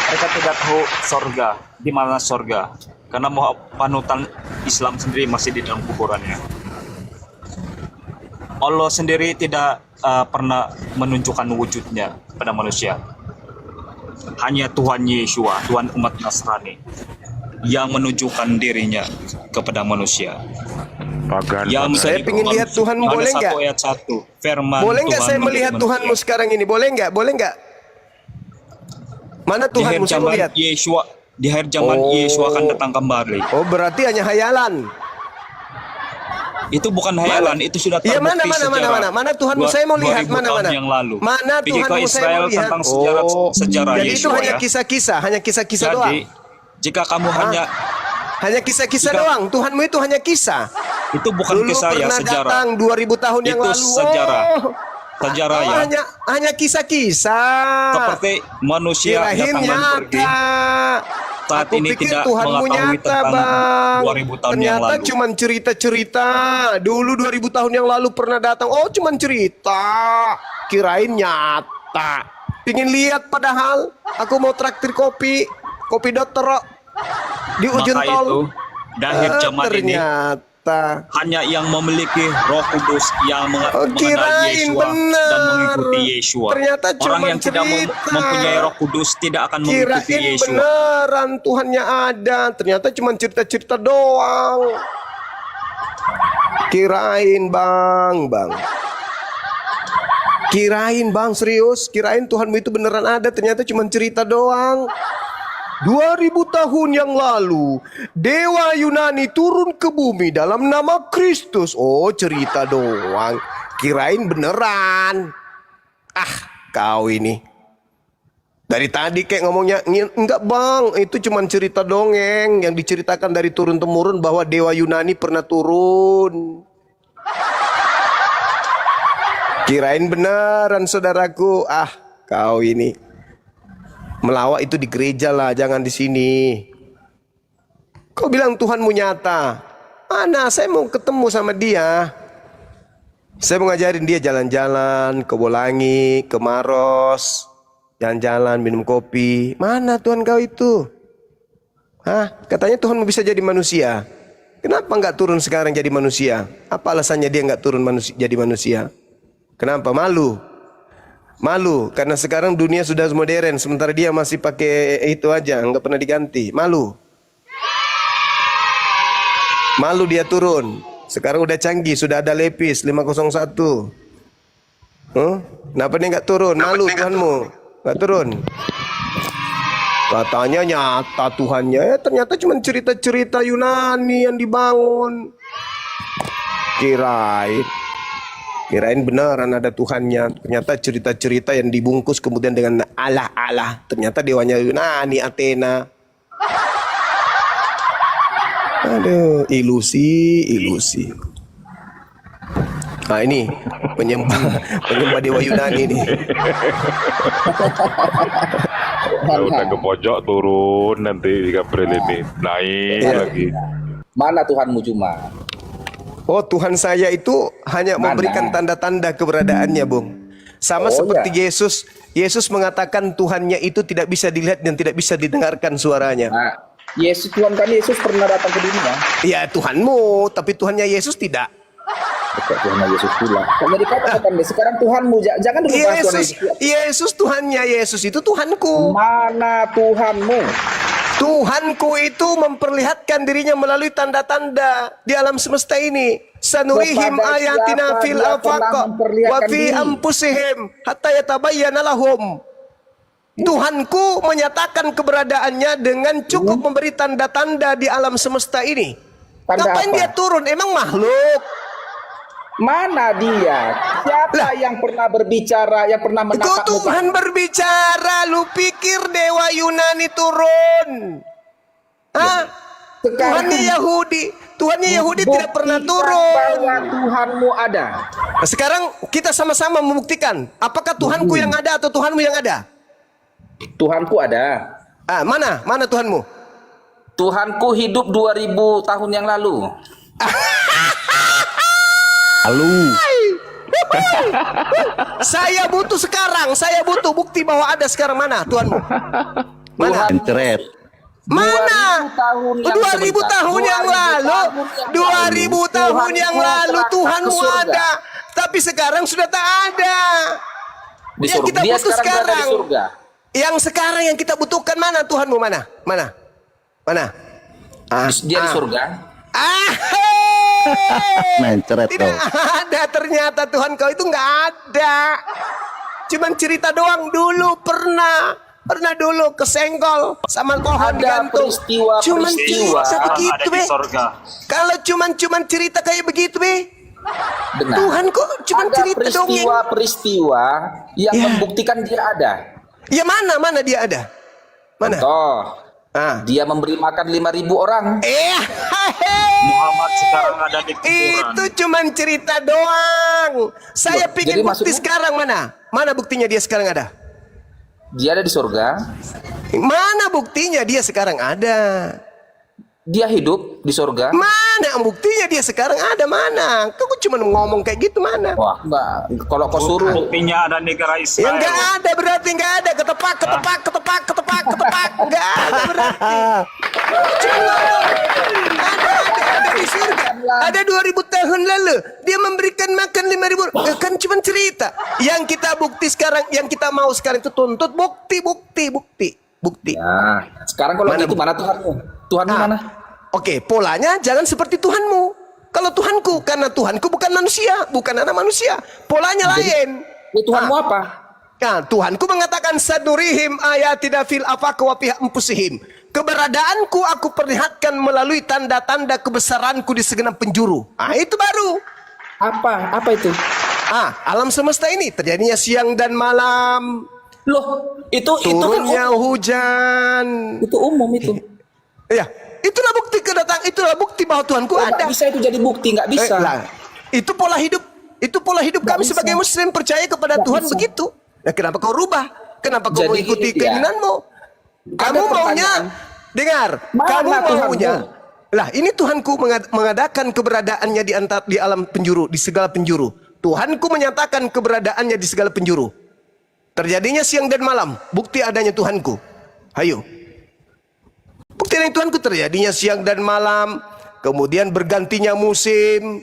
mereka tidak tahu sorga, di mana sorga. Karena panutan Islam sendiri masih di dalam kuburannya. Allah sendiri tidak pernah menunjukkan wujudnya pada manusia. Hanya Tuhan Yeshua, Tuhan umat Nasrani, yang menunjukkan dirinya kepada manusia. Saya ingin lihat Tuhan, boleh nggak? Ayat 1, firman Boleh nggak Tuhan saya melihat menjadi Tuhanmu manusia. sekarang ini? Boleh nggak? Boleh nggak? Mana Di akhir Tuhanmu saya mau zaman lihat? Yeshua, di akhir zaman Yeshua akan datang kembali. Oh, berarti hanya hayalan. Itu bukan hayalan, itu sudah Iya, terbukti mana Tuhanmu saya mau lihat, 2000 tahun mana. yang lalu. Mana Pergi ke Tuhanmu saya Israel mau lihat. tentang Oh, sejarah jadi itu Yeshua hanya ya. kisah-kisah, hanya kisah-kisah Jadi, doang. jika kamu Hanya kisah-kisah Jika- doang. Tuhanmu itu hanya kisah. itu bukan Dulu kisah ya, pernah sejarah. datang 2000 tahun yang Itu lalu. sejarah. Oh. Sejarah Oh, ya. hanya kisah-kisah. Seperti manusia Kirain datang dan pergi. nyata. Saat Aku ini pikir tidak Tuhanmu mengetahui nyata, tentang Bang. 2000 tahun yang Ternyata lalu. cuman cerita-cerita. Dulu 2000 tahun yang lalu pernah datang. Oh, cuman cerita. Kirain nyata. Pingin lihat padahal. Aku mau traktir kopi. Kopi Dr. Di ujung Maka tol. itu, di akhir zaman ini, Ternyata. hanya yang memiliki Roh Kudus yang Oh, mengenal kirain Yeshua benar. dan mengikuti Yeshua. Ternyata Orang cuma yang tidak cerita. mempunyai Roh Kudus tidak akan mengikuti Kirain Yeshua. beneran Tuhannya ada. Ternyata cuma cerita-cerita doang. Kirain bang. Kirain bang, serius. Kirain Tuhanmu itu beneran ada. Ternyata cuma cerita doang. 2000 tahun yang lalu, dewa Yunani turun ke bumi dalam nama Kristus. Oh, cerita doang. Kirain beneran. Ah, kau ini. Dari tadi kayak ngomongnya, enggak bang, itu cuma cerita dongeng yang diceritakan dari turun-temurun bahwa dewa Yunani pernah turun. Kirain beneran saudaraku. Ah, kau ini. Melawak itu di gereja lah, jangan di sini. Kau bilang Tuhanmu nyata. Mana, saya mau ketemu sama dia. Saya mau ngajarin dia jalan-jalan ke Bolangi, ke Maros. Jalan-jalan, minum kopi. Mana Tuhan kau itu? Hah? Katanya Tuhanmu bisa jadi manusia. Kenapa nggak turun sekarang jadi manusia? Apa alasannya dia nggak turun jadi manusia? Kenapa? Malu. Malu karena sekarang dunia sudah modern, sementara dia masih pakai itu aja, nggak pernah diganti. Malu. Malu dia turun. Sekarang udah canggih, sudah ada lepis 501. Kenapa dia nggak turun? Malu Tuhanmu, nggak turun. Katanya nyata Tuhannya, ternyata cuma cerita-cerita Yunani yang dibangun. Kirain beneran ada Tuhannya. Ternyata cerita-cerita yang dibungkus kemudian dengan Allah. Ternyata dewanya Yunani, Athena. Aduh, ilusi. Nah ini penyembah dewa Yunani nih. Udah ke pojok turun nanti di April ini naik lagi. Mana Tuhanmu cuma? Oh, Tuhan saya itu hanya Mana? memberikan tanda-tanda keberadaannya, Bung. Sama seperti Yesus. Yesus mengatakan Tuhannya itu tidak bisa dilihat dan tidak bisa didengarkan suaranya. Nah, Tuhan kami Yesus pernah datang ke dunia. Ya Tuhanmu, tapi Tuhannya Yesus tidak. Kok Tuhan Yesus pula? Kok jadi katakan deh, sekarang Tuhanmu, jangan dulu bahas Tuhan Yesus. Yesus Tuhannya Yesus itu Tuhanku. Mana Tuhanmu? Tuhanku itu memperlihatkan dirinya melalui tanda-tanda di alam semesta ini. Sanurihim Kepada ayatina siapa fil dia afaq pernah memperlihatkan wa fi diri? anfusihim hatta yatabayyana lahum. Tuhanku menyatakan keberadaannya dengan cukup memberi tanda-tanda di alam semesta ini. Tanda Ngapain apa? dia turun? Emang makhluk? Mana dia? Siapa yang pernah berbicara, yang pernah Itu menatap Tuhan berbicara. Lu pikir dewa Yunani turun? Hah? Sekarang Tuhannya Yahudi. Tuhannya Yahudi tidak pernah buktikan turun. bahwa Tuhanmu ada. Nah, sekarang kita sama-sama membuktikan. Apakah Tuhanku yang ada atau Tuhanmu yang ada? Tuhanku ada. Ah, mana Tuhanmu? Tuhanku hidup 2000 tahun yang lalu. Saya butuh sekarang. Saya butuh bukti bahwa ada sekarang. Mana Tuhanmu? Mana? Mencret. Mana? 2000 tahun yang 2000 sebentar. tahun yang 2000 lalu. tahun 2000 tahun yang lalu melangkah ke Tuhanmu surga. ada. Tapi sekarang sudah tak ada. Di Yang surga. kita Dia butuh berada di sekarang. surga. Yang sekarang yang kita butuhkan mana Tuhanmu mana? Mana? Mana? Ah, Dia di surga. Ah, hei. Mencret Tidak tuh. ada ternyata Tuhan kau itu nggak ada. Cuman cerita doang dulu pernah dulu kesenggol sama pohon Ada gantung. Cuman peristiwa cerita Sekarang begitu ada di be. sorga. Kalau cuman cerita kayak begitu be. Dengar. Tuhan kok cuman Ada cerita dongeng. peristiwa yang Ya. membuktikan dia ada. Ya mana dia ada? Mana? Contoh, Ah. dia memberi makan 5.000 orang. Muhammad sekarang ada di kuburan. Itu cuman cerita doang. Saya Loh, pingin jadi bukti maksudmu- sekarang mana? Mana buktinya dia sekarang ada? Dia ada di surga. Mana buktinya dia sekarang ada? Dia hidup di surga. Mana buktinya dia sekarang ada mana? Kau cuma ngomong kayak gitu mana? Wah, enggak. Kalau kau suruh, Buktinya ada negara Ya Israel. enggak ada berarti enggak ada ketepak enggak ada berarti. Cuma ngomong. Ada di surga. Ada 2000 tahun lalu dia memberikan makan 5.000. Kan cuma cerita. Yang kita bukti sekarang, yang kita mau sekarang itu tuntut bukti. nah, sekarang kalau Mana gitu mana Tuhanmu? Tuhanmu Ah, mana? Oke, polanya jangan seperti Tuhanmu. Kalau Tuhanku, karena Tuhanku bukan manusia, bukan anak manusia. Polanya lain. Ya, Tuhanmu apa? Nah, Tuhanku mengatakan sadurihim ayatina fil afaq wa fi anfusihim. Keberadaanku aku perlihatkan melalui tanda-tanda kebesaranku di segenap penjuru. Ah, itu baru. Apa? Apa itu? Alam semesta ini terjadinya siang dan malam, Loh, itu kan turunnya hujan. itu umum itu. Ya, itulah bukti itulah bukti bahwa Tuhanku Nggak ada. bisa itu jadi bukti, nggak bisa. Lah, itu pola hidup. Itu pola hidup kami bisa. sebagai Muslim percaya kepada Nggak Tuhan bisa. begitu. Nah, kenapa kau rubah? Kenapa kau Jadi mengikuti gini, ya. keinginanmu? Kamu Ada maunya, pertanyaan. dengar. Mana Kamu maunya. Tuhanmu? Lah, ini Tuhanku mengadakan keberadaannya di alam penjuru, di segala penjuru. Tuhanku menyatakan keberadaannya di segala penjuru. Terjadinya siang dan malam, bukti adanya Tuhanku. Hayo. Bukti adanya Tuhanku terjadinya siang dan malam, kemudian bergantinya musim.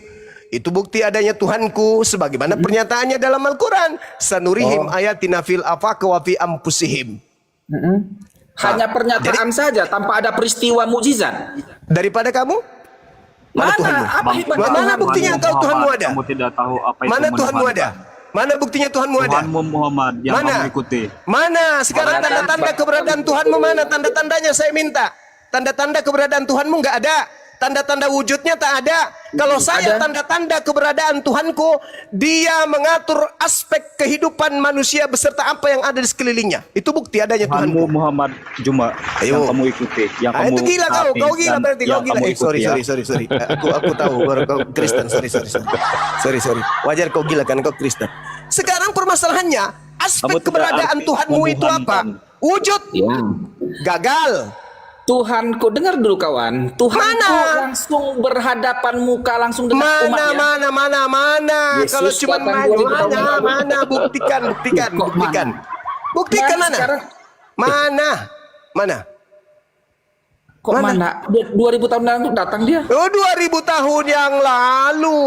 Itu bukti adanya Tuhanku sebagaimana pernyataannya dalam Al-Qur'an. Sanurihim ayatina fil afaq wa fi anfusihim. Hanya pernyataan saja tanpa ada peristiwa mukjizat. Daripada kamu? Mana Tuhanmu? Apa hebatnya Mana Tuhan? buktinya kalau Tuhanmu ada? Kamu tidak tahu apa itu Mana Tuhanmu ada? menemankan. Mana buktinya Tuhanmu ada? Tuhanmu Muhammad yang Mana? kamu ikuti. Mana? Sekarang Mana? tanda-tanda keberadaan Tuhanmu mana? Tanda-tandanya saya minta. Tanda-tanda keberadaan Tuhanmu nggak ada. Tanda-tanda wujudnya tak ada. Kalau saya Ada. tanda-tanda keberadaan Tuhanku, dia mengatur aspek kehidupan manusia beserta apa yang ada di sekelilingnya. Itu bukti adanya Tuhanmu Tuhanku. Muhammad Juma Ayo. yang kamu ikuti, yang Ah, kamu itu gila taati kau gila dan berarti yang kau gila. kamu ikuti, ya. Sorry. Aku tahu baru kau Kristen. Sorry. Wajar kau gila kan kau Kristen. Sekarang permasalahannya aspek Kamu tidak keberadaan arti Tuhanmu itu apa? Tuhan. Wujud Ya. gagal. Tuhanku, dengar dulu kawan. Tuhanku Mana? langsung berhadapan muka langsung dengan umatnya. Mana? Yesus Kalau cuma datang 2000 tahun lalu. mana? Buktikan. Kok Buktikan Mana mana? sekarang? Mana? Kok Mana? mana? 2000 tahun lalu datang dia. Oh, 2000 tahun yang lalu.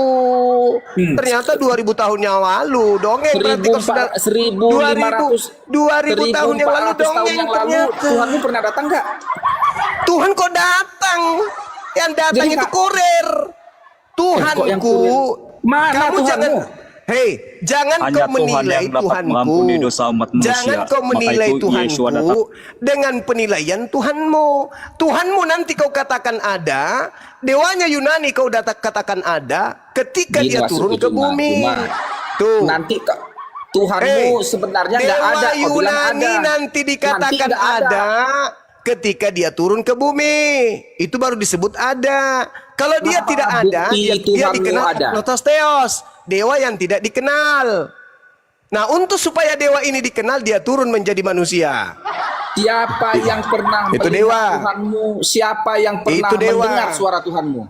Ternyata 2000 tahun yang lalu. Dongeng berarti kau sudah 2000 tahun yang lalu 1400 tahun dongeng yang lalu ternyata. Tuhanmu pernah datang nggak? Tuhan kok datang? Yang datang Jadi itu nggak- kurir. kok yang Tuhanku. kurir? Mana Kamu Tuhanmu? jangan. Jangan Hanya kau Tuhan menilai yang dapat Tuhanku. mengampuni dosa umat manusia. Jangan kau Maka menilai itu Yeshua datang. Tuhanku dengan penilaian Tuhanmu. Tuhanmu nanti kau katakan ada, dewanya Yunani kau katakan ada ketika Gini dia turun maksudnya, ke bumi. Tuh. Nanti Tuhanmu sebenarnya nggak Dewa ada. Kau bilang Yunani ada. nanti dikatakan nggak ada ketika dia turun ke bumi. Itu baru disebut ada. Kalau dia Apa tidak ada, bukti dia Tuhanmu dikenal ada? Protosteos, dewa yang tidak dikenal. Nah, untuk supaya dewa ini dikenal, dia turun menjadi manusia. Siapa yang pernah Itu melihat dewa. Tuhanmu? Siapa yang pernah Itu dewa. mendengar suara Tuhanmu?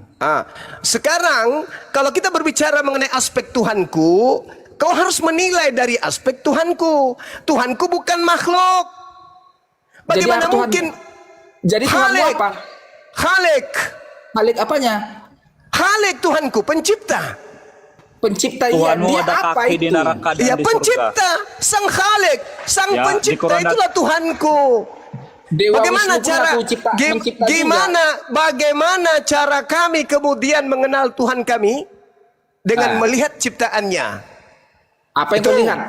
Sekarang, kalau kita berbicara mengenai aspek Tuhanku, kau harus menilai dari aspek Tuhanku. Tuhanku bukan makhluk. Bagaimana apa Tuhan? mungkin Jadi Tuhanmu Khalik, apa? Khalik, Khalik apanya? Khalik Tuhanku, pencipta. Pencipta iya, Tuhanmu dia ada apa kaki di itu? neraka dan Ya di surga. pencipta, sang Khalik, sang Ya, di pencipta Quran itulah Tuhanku. Dewa Bagaimana Wisnu pun cara aku mencipta bagaimana cara kami kemudian mengenal Tuhan kami dengan melihat ciptaannya? juga. Apa yang kau lihat?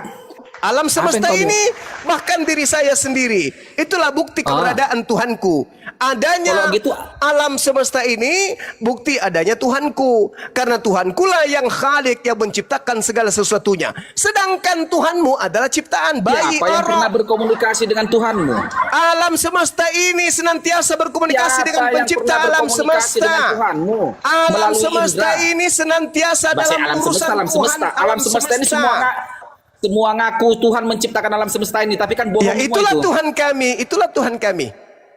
Alam semesta yang kau ini bahkan diri saya sendiri itulah bukti keberadaan Tuhanku. Adanya Kalau gitu- alam semesta ini bukti adanya Tuhanku. Karena Tuhanku lah yang Khalik, yang menciptakan segala sesuatunya. Sedangkan Tuhanmu adalah ciptaan bayi Siapa yang pernah orang. berkomunikasi dengan Tuhanmu? Alam semesta ini senantiasa berkomunikasi Siapa dengan yang pencipta pernah alam berkomunikasi semesta. dengan Tuhanmu? Alam Melalui semesta indera. ini senantiasa Bahasa dalam alam urusan semesta, alam Tuhan. semesta. Alam semesta ini semua ngaku Tuhan menciptakan alam semesta ini, tapi kan bohong Ya semua itulah itu. Tuhan kami, itulah Tuhan kami.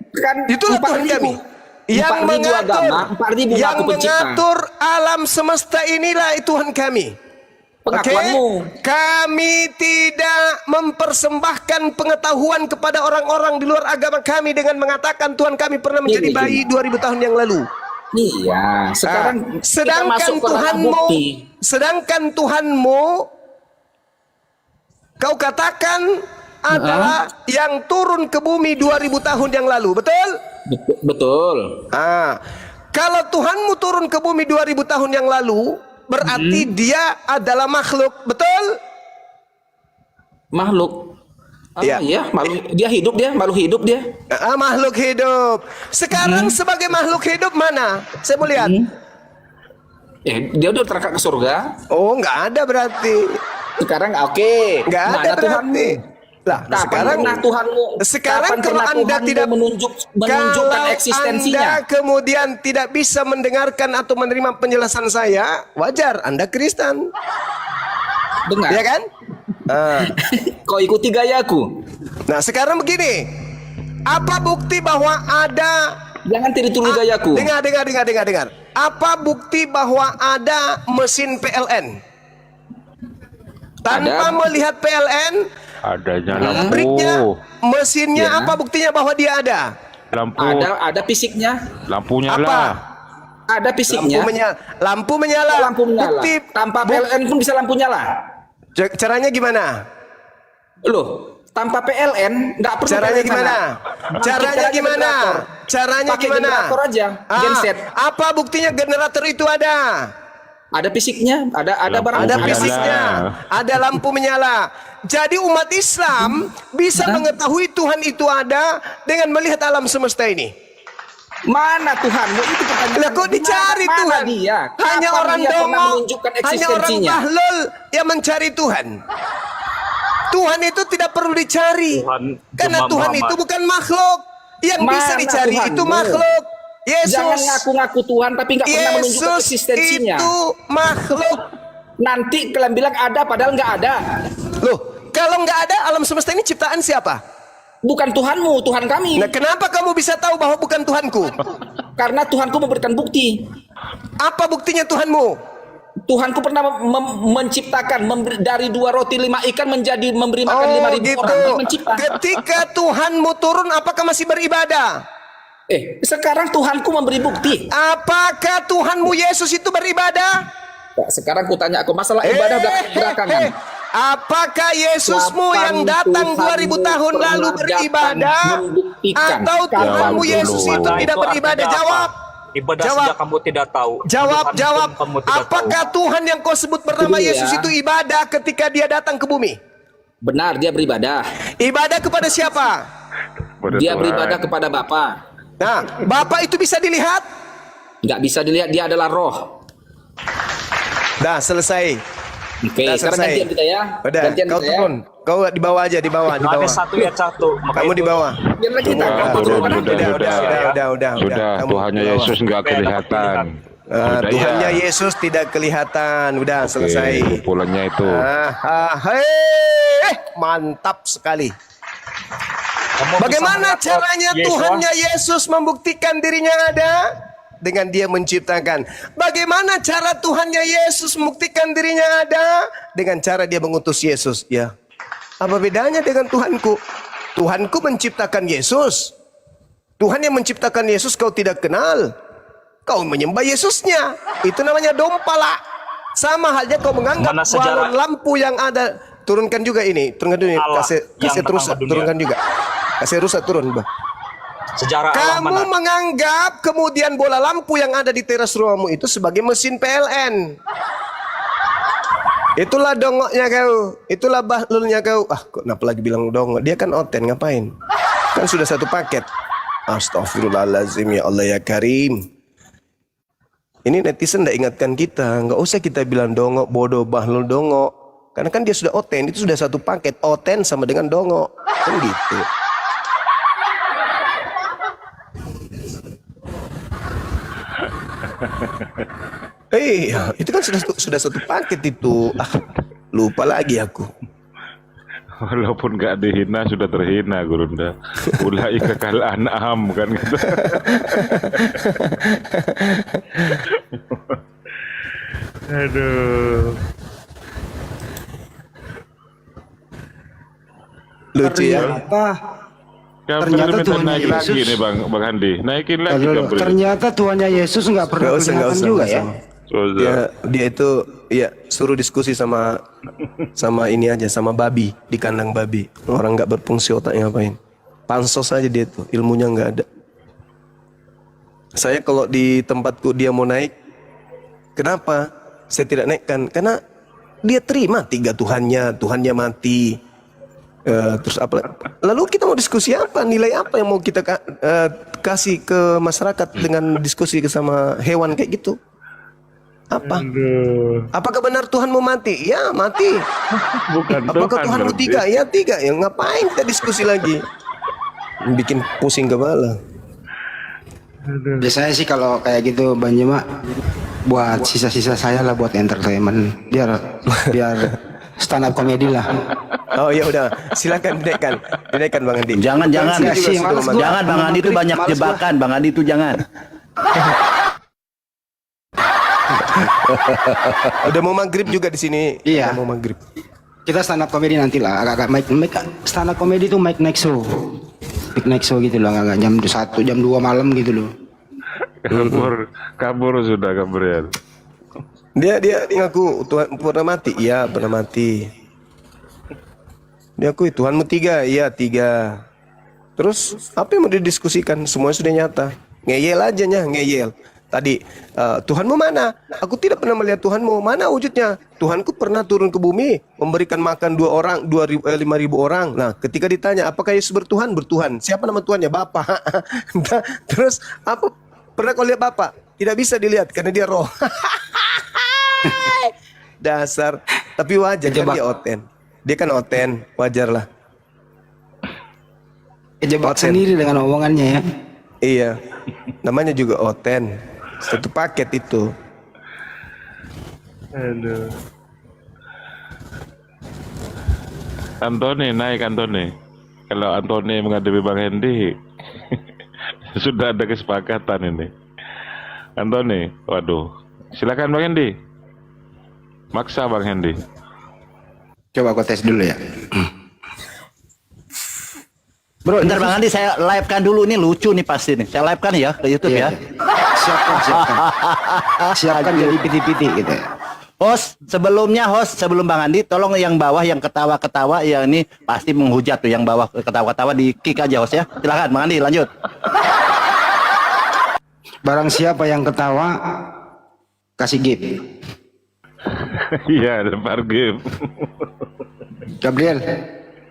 Kan Itulah Tuhan 4.000 kami. Yang 4.000 mengatur, agama, 4.000 yang ngaku pencipta. mengatur alam semesta inilah Tuhan kami. Oke? Pengakuanmu. Kami tidak mempersembahkan pengetahuan kepada orang-orang di luar agama kami dengan mengatakan Tuhan kami pernah menjadi Ini, bayi 2000 tahun yang lalu. Iya, sekarang kita Sedangkan masuk ke ranah bukti. Tuhanmu kau katakan adalah yang turun ke bumi 2000 tahun yang lalu, betul? Betul. Kalau Tuhanmu turun ke bumi 2000 tahun yang lalu, berarti dia adalah makhluk, betul? Makhluk. Iya. Iya, makhluk. Dia hidup dia, makhluk hidup dia. Makhluk hidup. Sekarang sebagai makhluk hidup mana? Saya mau lihat. Dia udah terangkat ke surga. Oh, nggak ada berarti. Sekarang oke. Nggak ada Mana berarti. Lah, Kapan sekarang pernah Tuhanmu? Sekarang kapan kalau pernah Anda Tuhanmu tidak menunjukkan kalau eksistensinya? Anda kemudian tidak bisa mendengarkan atau menerima penjelasan saya, wajar Anda Kristen. Dengar. Ya kan? Kau ikuti gayaku. Nah, sekarang begini. Apa bukti bahwa ada Jangan tiru-tiru gayaku. Dengar. Apa bukti bahwa ada mesin PLN? Tanpa Ada. melihat PLN, Adanya pabriknya, lampu. mesinnya, Ya. apa buktinya bahwa dia ada? Lampu. Ada fisiknya. Lampu Apa? nyala. Ada fisiknya. Lampu menyala. Lampu menyala. Bukti, Tanpa PLN pun bisa lampu nyala. caranya gimana? Loh, tanpa PLN nggak perlu Caranya PLN gimana? nyala. Caranya Kita gimana? generator. Caranya Pakai gimana? generator aja, genset. Apa buktinya generator itu ada? Ada fisiknya, ada Lampu barang Ada menyala. fisiknya, ada lampu menyala. Jadi umat Islam bisa mengetahui Tuhan itu ada dengan melihat alam semesta ini. Mana Tuhanmu? Itu pertanyaan. Lah kok dicari Mana Tuhan? Dia? Hanya Kapan orang dia pernah dongeng, menunjukkan hanya orang eksistensinya? bahlul yang mencari Tuhan. Tuhan itu tidak perlu dicari. Tuhan Karena Imam Tuhan Muhammad. itu bukan makhluk. Yang bisa Mana dicari Tuhanmu? itu makhluk. Yesus. Jangan ngaku-ngaku Tuhan tapi nggak pernah menunjukkan Yesus eksistensinya. itu makhluk. Nanti kalian bilang ada padahal nggak ada. Loh, kalau nggak ada alam semesta ini ciptaan siapa? Bukan Tuhanmu, Tuhan kami. Nah, kenapa kamu bisa tahu bahwa bukan Tuhanku? Karena Tuhanku memberikan bukti. Apa buktinya Tuhanmu? Tuhanku pernah menciptakan dari 2 roti 5 ikan menjadi memberi makan 5.000 gitu. orang. Dia mencipta. Ketika Tuhanmu turun, apakah masih beribadah? Sekarang Tuhanku memberi bukti. Apakah Tuhanmu Yesus itu beribadah? Sekarang ku tanya aku masalah ibadah belakangan. Apakah Yesusmu yang datang 2000 tahun lalu beribadah? Atau Tuhanmu Jawab Yesus dulu. itu tidak beribadah? Jawab. Ibadah Jawab. saja kamu tidak tahu. Jawab. Tuhan pun kamu tidak Apakah tahu. Tuhan yang kau sebut bernama Itu dia. Yesus itu ibadah ketika dia datang ke bumi? Benar, dia beribadah. Ibadah kepada siapa? Pada Dia Tuhan. beribadah kepada Bapa. Nah, Bapa itu bisa dilihat? Nggak bisa dilihat, dia adalah roh. Dah, selesai. Oke, Dah, sekarang selesai. gantian kita ya. Udah, Gantian kau kita ya. turun. Kau di bawah aja, di bawah, di Ada bawah. 1 ayat 1. Kamu di bawah. Biarlah kita. Sudah, Kau turun mana? Udah. Sudah, Kamu Tuhannya di bawah. Yesus nggak kelihatan. Sudah, Tuhannya ya. Yesus tidak kelihatan. Udah, Oke, selesai. Kumpulannya itu. Mantap sekali. Kamu bisa Bagaimana melihat caranya Yesua? Tuhannya Yesus membuktikan dirinya ada? Dengan dia menciptakan. Bagaimana cara Tuhannya Yesus membuktikan dirinya ada? Dengan cara dia mengutus Yesus. Ya. Apa bedanya dengan Tuhanku? Tuhanku menciptakan Yesus. Tuhan yang menciptakan Yesus kau tidak kenal. Kau menyembah Yesusnya. Itu namanya dompala. Sama halnya kau menganggap Mana sejarah- balon lampu yang ada. Turunkan juga ini. Turunkan dulu ini. Allah Kasih yang terus. pertama dunia. Turunkan juga. Kasih rusak turun. Bah. Sejarah Allah Kamu mana? menganggap kemudian bola lampu yang ada di teras rumahmu itu sebagai mesin PLN. Itulah dongoknya kau. Itulah bahlulnya kau. Ah, kok kenapa lagi bilang dongok? Dia kan oten, ngapain? Kan sudah satu paket. Astagfirullahaladzim, ya Allah ya Karim. Ini netizen ndak ingatkan kita. Nggak usah kita bilang dongok, bodoh, bahlul, dongok. Karena kan dia sudah oten. Itu sudah satu paket. Oten sama dengan dongok. Kan gitu. Iya, itu kan sudah satu paket itu. Ah, lupa lagi aku. Walaupun gak dihina sudah terhina Gurunda. Ulaika kal an'am kan gitu. Aduh. Lucu ya. Ternyata Minta Tuhan naik Yesus. lagi nih Bang Handi. Naikin lagi Aduh, Gabriel. ternyata Tuhannya Yesus nggak pernah kelihatan juga ya. Dia itu ya suruh diskusi sama ini aja, sama babi di kandang babi. Orang nggak berfungsi otaknya ngapain? Pansos aja dia tuh, ilmunya nggak ada. Saya kalau di tempatku dia mau naik, kenapa saya tidak naikkan? Karena dia terima 3 Tuhannya mati. Terus apa? Lalu kita mau diskusi apa? Nilai apa yang mau kita kasih ke masyarakat dengan diskusi sama hewan kayak gitu? Apa? Apakah benar Tuhan mau mati? Ya mati. Bukan Apakah Tuhan mau 3? Ya 3. Ya ngapain kita diskusi lagi? Bikin pusing kepala. Biasanya sih kalau kayak gitu Bang Jema buat sisa-sisa saya lah buat entertainment. Biar stand up comedy lah. Oh ya udah, silakan dinaikkan Bang Andi. Jangan Enggak sih, males gua. jangan Bang Andi itu banyak Males gua. jebakan, Bang Andi itu jangan. Udah mau maghrib juga di sini. Iya. Udah mau maghrib. Kita stand up comedy nanti lah. Agak-agak make stand up comedy itu make next show. Make next show gitu loh, agak jam 1, jam 2 malam gitu loh. kabur sudah Gabriel. Dia ngaku Tuhan pernah mati. Iya, pernah mati. Dia akui Tuhanmu 3. Iya, 3. Terus apa yang mau didiskusikan? Semuanya sudah nyata. Ngeyel aja ngeyel. Tadi Tuhanmu mana? Aku tidak pernah melihat Tuhanmu. Mana wujudnya? Tuhanku pernah turun ke bumi, memberikan makan 5.000 orang. Nah, ketika ditanya apakah Yesus bertuhan? Bertuhan. Siapa nama Tuhannya? Bapa. Nah, terus apa? Pernah kau lihat Bapa? Tidak bisa dilihat karena dia roh. Dasar. Tapi wajar kan dia oten. Dia kan oten, wajar lah. Kejebak Oten. sendiri dengan omongannya ya. Iya. Namanya juga oten. Satu paket itu. Aduh. Antoni naik Antoni. Kalau Antoni menghadapi Bang Hendi sudah ada kesepakatan ini. Antoni, waduh. Silakan Bang Hendi. Maksa Bang Hendi. Coba aku tes dulu ya. Bro, bentar Bang Andi saya live-kan dulu, ini lucu nih pasti nih. Saya live-kan ya ke YouTube ya. Siapkan jadi piti-piti gitu ya. Host, sebelum Bang Andi, tolong yang bawah yang ketawa-ketawa yang ini pasti menghujat tuh, yang bawah ketawa-ketawa di kick aja host ya. Silakan Bang Andi lanjut. Barang siapa yang ketawa kasih gift. Iya, lempar game. Gabriel,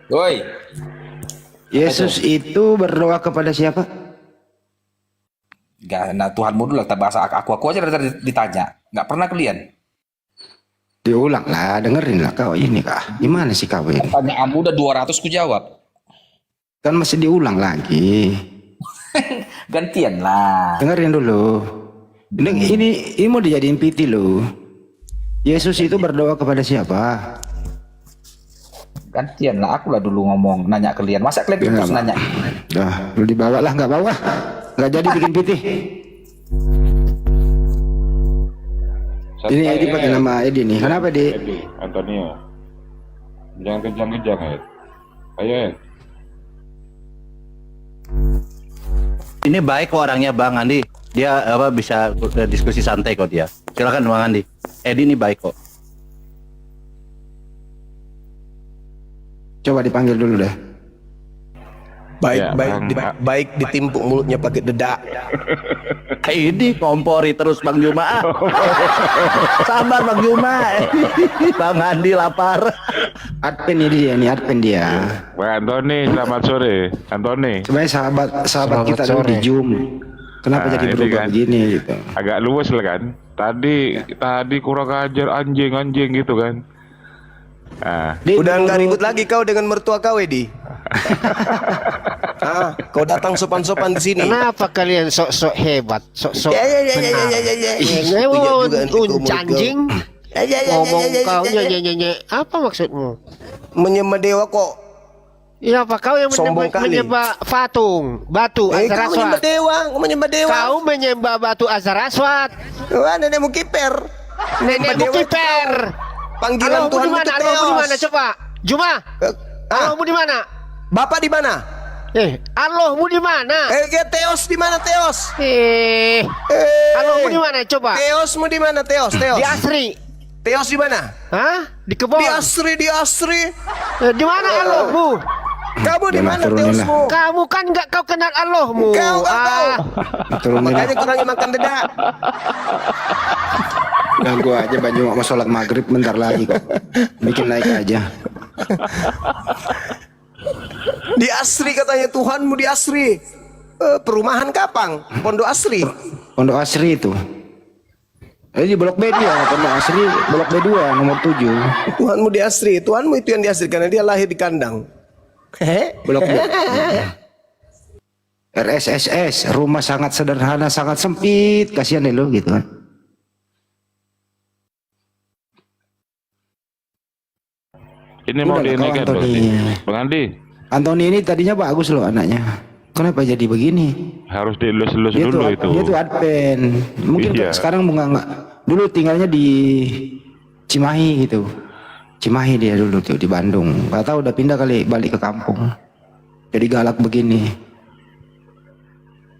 Woi, Yesus itu berdoa kepada siapa? gak, nah Tuhanmu dulu lah, kita bahas aku aja dari tadi ditanya, nggak pernah kalian. Diulang lah, dengerin lah kau ini kah? Gimana sih kau ini? Pertanyaanmu udah 200 ku jawab. Kan masih diulang lagi. Gantian lah. Dengerin dulu. Ini mau dijadiin piti loh. Yesus itu berdoa kepada siapa? Gantian lah, aku lah dulu ngomong, nanya kalian. Masa kalian terus nanya? Dah, lu dibawa lah, nggak bawa. Nggak jadi bikin piti. Ini Edi pakai nama Edi nih. Kenapa Edi? Antonio. Jangan kejang-kejang ya. Ayo ya. Ini baik kok orangnya Bang Andi. Dia apa bisa diskusi santai kok dia. Silakan Bang Andi. Edi ini baik kok. Coba dipanggil dulu deh. Baik, Ya, baik, Bang. baik ditimpuk mulutnya pakai dedak. Ini kompori terus Bang Juma. Sabar Bang Juma. Bang Andi lapar. Adpen ini dia, nih adpen dia. Bang Antoni, selamat sore. Antoni, Sebenarnya sahabat kita dulu di Zoom. Kenapa Nah, jadi ini berubah kan. begini gitu? agak luwes lah kan. Tadi kurang ajar anjing gitu kan. Nah, Udah nggak ribut lagi kau dengan mertua kau, Edi? Kau datang sopan-sopan di sini. Kenapa kalian sok-sok hebat, sok-sok Ya, ya, ya, ya, benar? ya, ya, ya, ya. Ih, Bijak juga nanti kau mulut Canjing, kau. Ya, ya, ya, ngomong ya, ya, ya, kau ya, ya. nyenye, apa maksudmu? Menyembah dewa kok. Ya apa kau yang Sombong kali. menyembah patung, batu Kau menyembah Azaraswat? dewa, kau menyembah dewa. Kau menyembah batu Azaraswat, Wah, nenekmu kiper. nenekmu Dewa kiper. Panggilan Allahmu Tuhan di mana? itu Allahmu di Theos. mana? Coba, Juma. Allahmu di mana? Bapak di mana? Allahmu di mana? Theos di mana Theos? Allahmu di mana? Coba. Theosmu di mana Theos? Theos. Di Asri. Theos di mana? Hah? Di kebun. Di Asri, di Asri. Di mana Allahmu? Kamu di mana turunilah. Theosmu? Kamu kan nggak kau kenal Allahmu. Kau nggak tahu. Turunin Makanya kurangi makan dedak. ganggu aja Banyu mau sholat maghrib bentar lagi kok. Bikin naik aja. Di Asri katanya Tuhanmu di Asri. Perumahan Kapang, Pondok Asri. Pondok Asri itu. Di Blok B dia, Pondok Asri, Blok B2 nomor 7. Tuhanmu di Asri. Tuhanmu itu yang di Asri karena dia lahir di kandang. Blok B. RSSS, rumah sangat sederhana, sangat sempit. Kasihan deh lo gitu kan. ini mau Udah lah, dinaikkan kau, Antoni. Bang Andi. Antoni ini tadinya bagus loh anaknya. Kenapa jadi begini? Harus dielus-elus Dia dulu tuh, itu. dia tuh adpen. Mungkin Iya. sekarang nggak. Dulu tinggalnya di Cimahi gitu. Cimahi dia dulu tuh di Bandung. Gak tahu udah pindah kali balik ke kampung. Jadi galak begini.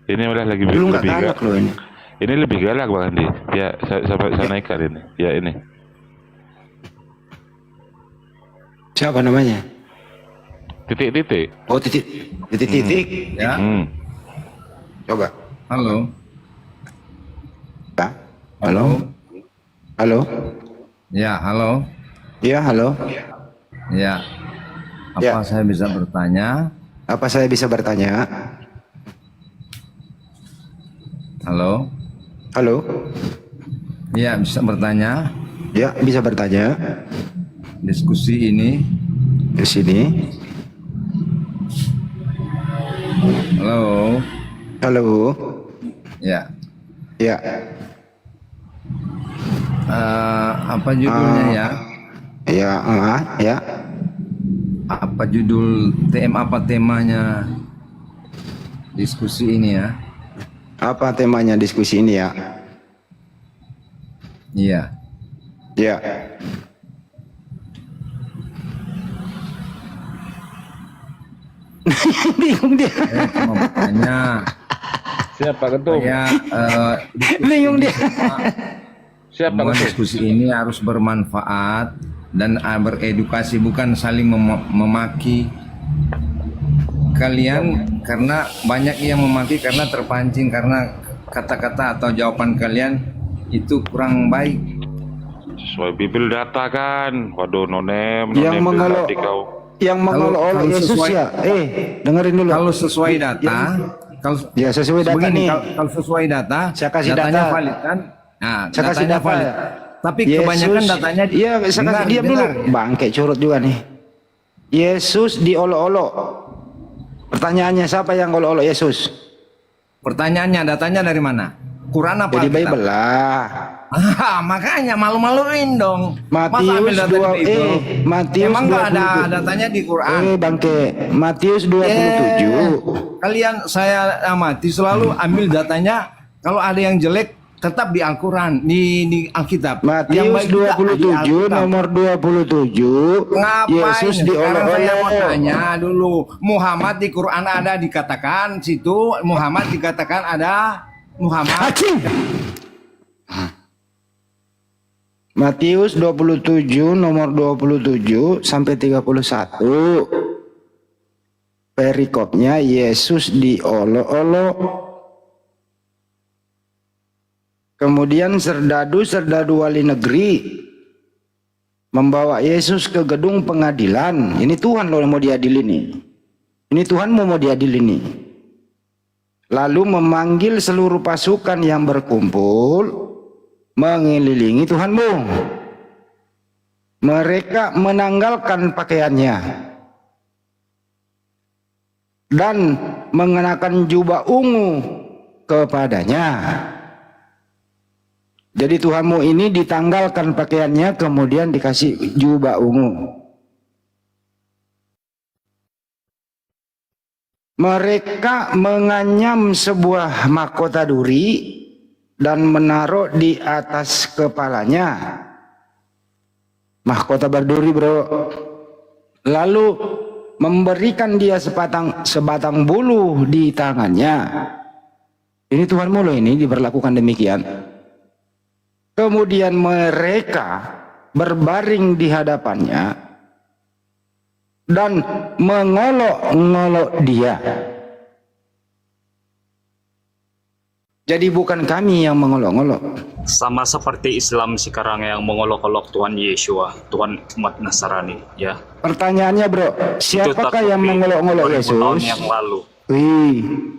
Ini udah lagi Dulu nggak lebih galak loh ini. Ini lebih galak Bang Andi. Ya, saya naikkan ini. Ya ini. Siapa namanya? Titik-titik. Oh titik. Ya, Coba. halo. Pak. Halo. Halo. Ya, halo. Iya halo. Ya. Apa Ya. saya bisa bertanya? Apa saya bisa bertanya? Halo. Halo. Ya, bisa bertanya. Ya bisa bertanya. Diskusi ini. Di sini. Halo. Halo. Ya. Ya. Apa judulnya ya? Ya. Ya. Apa judul apa temanya diskusi ini ya? Apa temanya diskusi ini ya? Iya. Ya. Bingung dia. Saya mau bertanya. Siapa ketum? Ya, Bingung dia. Siapa semua ketum? diskusi ini harus bermanfaat dan beredukasi, bukan saling memaki kalian, karena banyak yang memaki karena terpancing karena kata-kata atau jawaban kalian itu kurang baik. Sesuai Bibil data kan. Waduh nonem. Yang mengelola berarti kau. yang mengelola Kalau Yesus sesuai- ya. Dengerin dulu. Kalau sesuai data, kalau Ya sesuai data begini, nih. kalau sesuai data, Saya kasih datanya data. valid kan? Nah, Saya kasih datanya data. valid. Tapi Yesus- kebanyakan datanya Iya, saya kasih diam dulu. Bangke curut juga nih. Yesus diolok-olok. Pertanyaannya siapa yang olok-olok Yesus? Pertanyaannya, datanya dari mana? Quran apa Jadi Alkitab? Bible lah. Makanya malu-maluin dong. Masa ambil Matius data 2 dari Bible? Matius Emang nggak ada 27. datanya di Quran? Bangke, Matius 27. Kalian saya amati selalu ambil datanya. Kalau ada yang jelek tetap di Al-Quran, di Alkitab. Yang Matius baik juga di 27 Alkitab. nomor 27 Ngapain? Yesus Sekarang saya mau diolok-olok. tanya dulu. Muhammad di Quran ada dikatakan situ, Muhammad dikatakan ada Muhammad. Acing. Matius 27 nomor 27 sampai 31. Perikopnya Yesus diolok-olok. Kemudian serdadu-serdadu wali negeri membawa Yesus ke gedung pengadilan. Ini Tuhan loh yang mau diadili nih. Ini Tuhan mau diadili nih. Lalu memanggil seluruh pasukan yang berkumpul mengelilingi Tuhanmu. Mereka menanggalkan pakaiannya dan mengenakan jubah ungu kepadanya. Jadi Tuhanmu ini ditanggalkan pakaiannya, kemudian dikasih jubah ungu. Mereka menganyam sebuah mahkota duri dan menaruh di atas kepalanya. Mahkota berduri, bro. Lalu memberikan dia sebatang bulu di tangannya. Ini Tuhanmu loh, ini diberlakukan demikian. Kemudian mereka berbaring di hadapannya dan mengolok-ngolok dia. Jadi bukan kami yang mengolok-ngolok. Sama seperti Islam sekarang yang mengolok-olok Tuhan Yeshua, Tuhan umat Nasrani, ya. Pertanyaannya, bro, siapakah yang mengolok-ngolok 2000 Yesus? tahun yang lalu.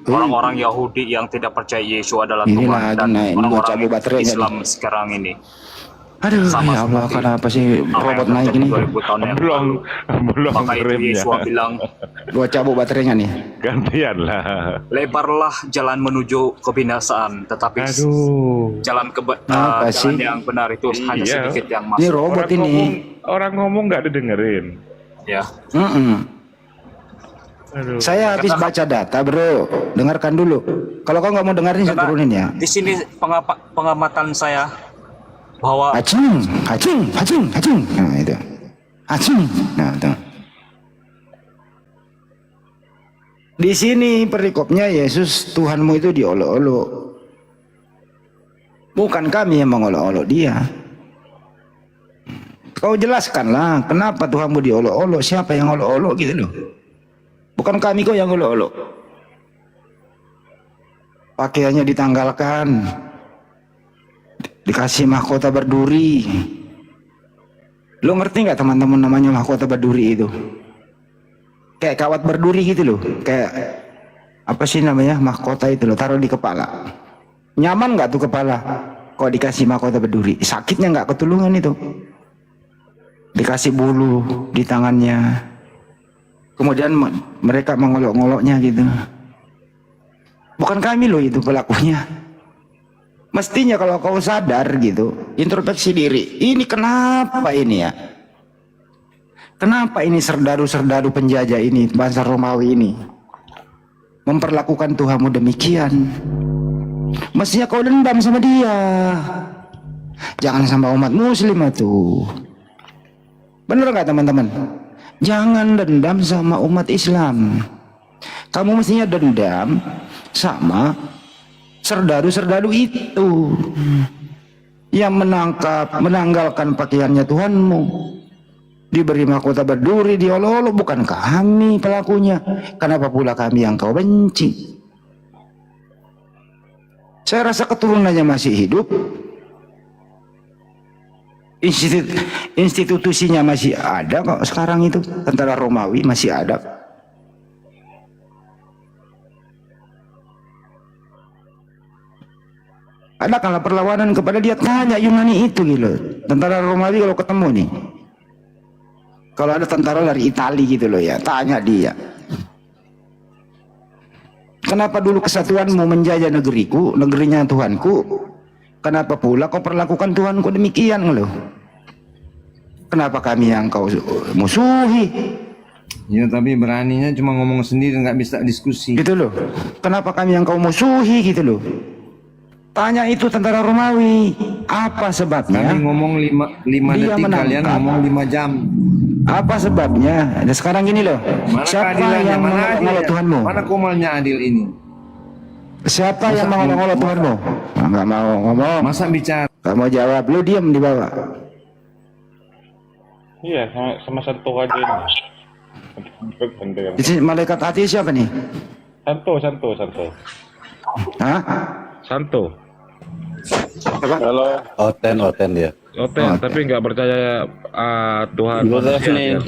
Orang-orang Yahudi yang tidak percaya Yeshua adalah Ini Tuhan, lagi dan naik, ini gua cabut orang-orang baterainya Islam nih. sekarang ini. Aduh, Sama ya Allah, seperti kenapa sih apa robot yang naik terjadi ini? 2000 tahun yang lalu. belum Maka itu remnya. Yeshua bilang, Gua cabut baterainya nih. Gantian lah. lebarlah jalan menuju kebinasaan, tetapi Aduh. jalan Apa sih? jalan yang benar itu hanya Iya. sedikit yang Ini masuk. robot ini. Orang ngomong nggak didengerin. Ya. Aduh. Saya habis baca data, bro. Dengarkan dulu. Kalau kau nggak mau dengerin, saya Karena turunin ya. di sini pengamatan saya bahwa Acung. Nah itu. Acung. Nah itu. Di sini perikopnya Yesus Tuhanmu itu diolok-olok. Bukan kami yang mengolok-olok dia. Kau jelaskanlah kenapa Tuhanmu diolok-olok, siapa yang olok-olok gitu loh. Bukan kami kok yang olok-olok. Pakaiannya ditanggalkan, dikasih mahkota berduri. Lo ngerti nggak teman-teman namanya mahkota berduri itu? Kayak kawat berduri gitu loh. Kayak apa sih namanya mahkota itu loh, taruh di kepala. Nyaman nggak tuh kepala? Kok dikasih mahkota berduri? Sakitnya nggak ketulungan itu? Dikasih bulu di tangannya. Kemudian mereka mengolok-ngoloknya gitu. Bukan kami loh itu pelakunya. Mestinya kalau kau sadar gitu, introspeksi diri. Ini kenapa ini ya? Kenapa ini serdadu-serdadu penjajah ini, bangsa Romawi ini memperlakukan Tuhanmu demikian? Mestinya kau dendam sama dia. Jangan sama umat muslim tuh. Bener nggak teman-teman? Jangan dendam sama umat Islam. Kamu mestinya dendam sama serdadu-serdadu itu yang menanggalkan pakaiannya Tuhanmu, diberi mahkota berduri, diolok-olok. Bukan kami pelakunya. Kenapa pula kami yang kau benci? Saya rasa keturunannya masih hidup, institusinya masih ada kok sekarang itu. Tentara Romawi masih ada. Ada kalau perlawanan kepada dia, tanya Yunani itu gitu. Tentara Romawi kalau ketemu nih, kalau ada tentara dari Italia gitu loh ya, tanya dia. Kenapa dulu kesatuanmu menjajah negeriku, negerinya Tuhanku? Kenapa pula kau perlakukan Tuhanku demikian loh? Kenapa kami yang kau musuhi? Ya tapi beraninya cuma ngomong sendiri, nggak bisa diskusi. Gitu loh. Kenapa kami yang kau musuhi gitu loh? Tanya itu tentara Romawi, apa sebabnya? Kami ngomong 5 Dia detik, kalian menangkap. ngomong 5 jam. Apa sebabnya? Dan sekarang gini loh, Mana siapa keadilannya? yang Mana mengolok-olok adilnya? Tuhanmu? Mana komalnya adil ini? Siapa yang mengolok-olok Tuhanmu? Nggak mau ngomong, Masa bicara? nggak mau jawab, lu diam di bawah. Iya, sama Santo aja ini. Di sini malaikat hati siapa nih? Santo. Hah? Santo. Oten dia. Oten, tapi nggak percaya Tuhan. Good manusia, evening. ya.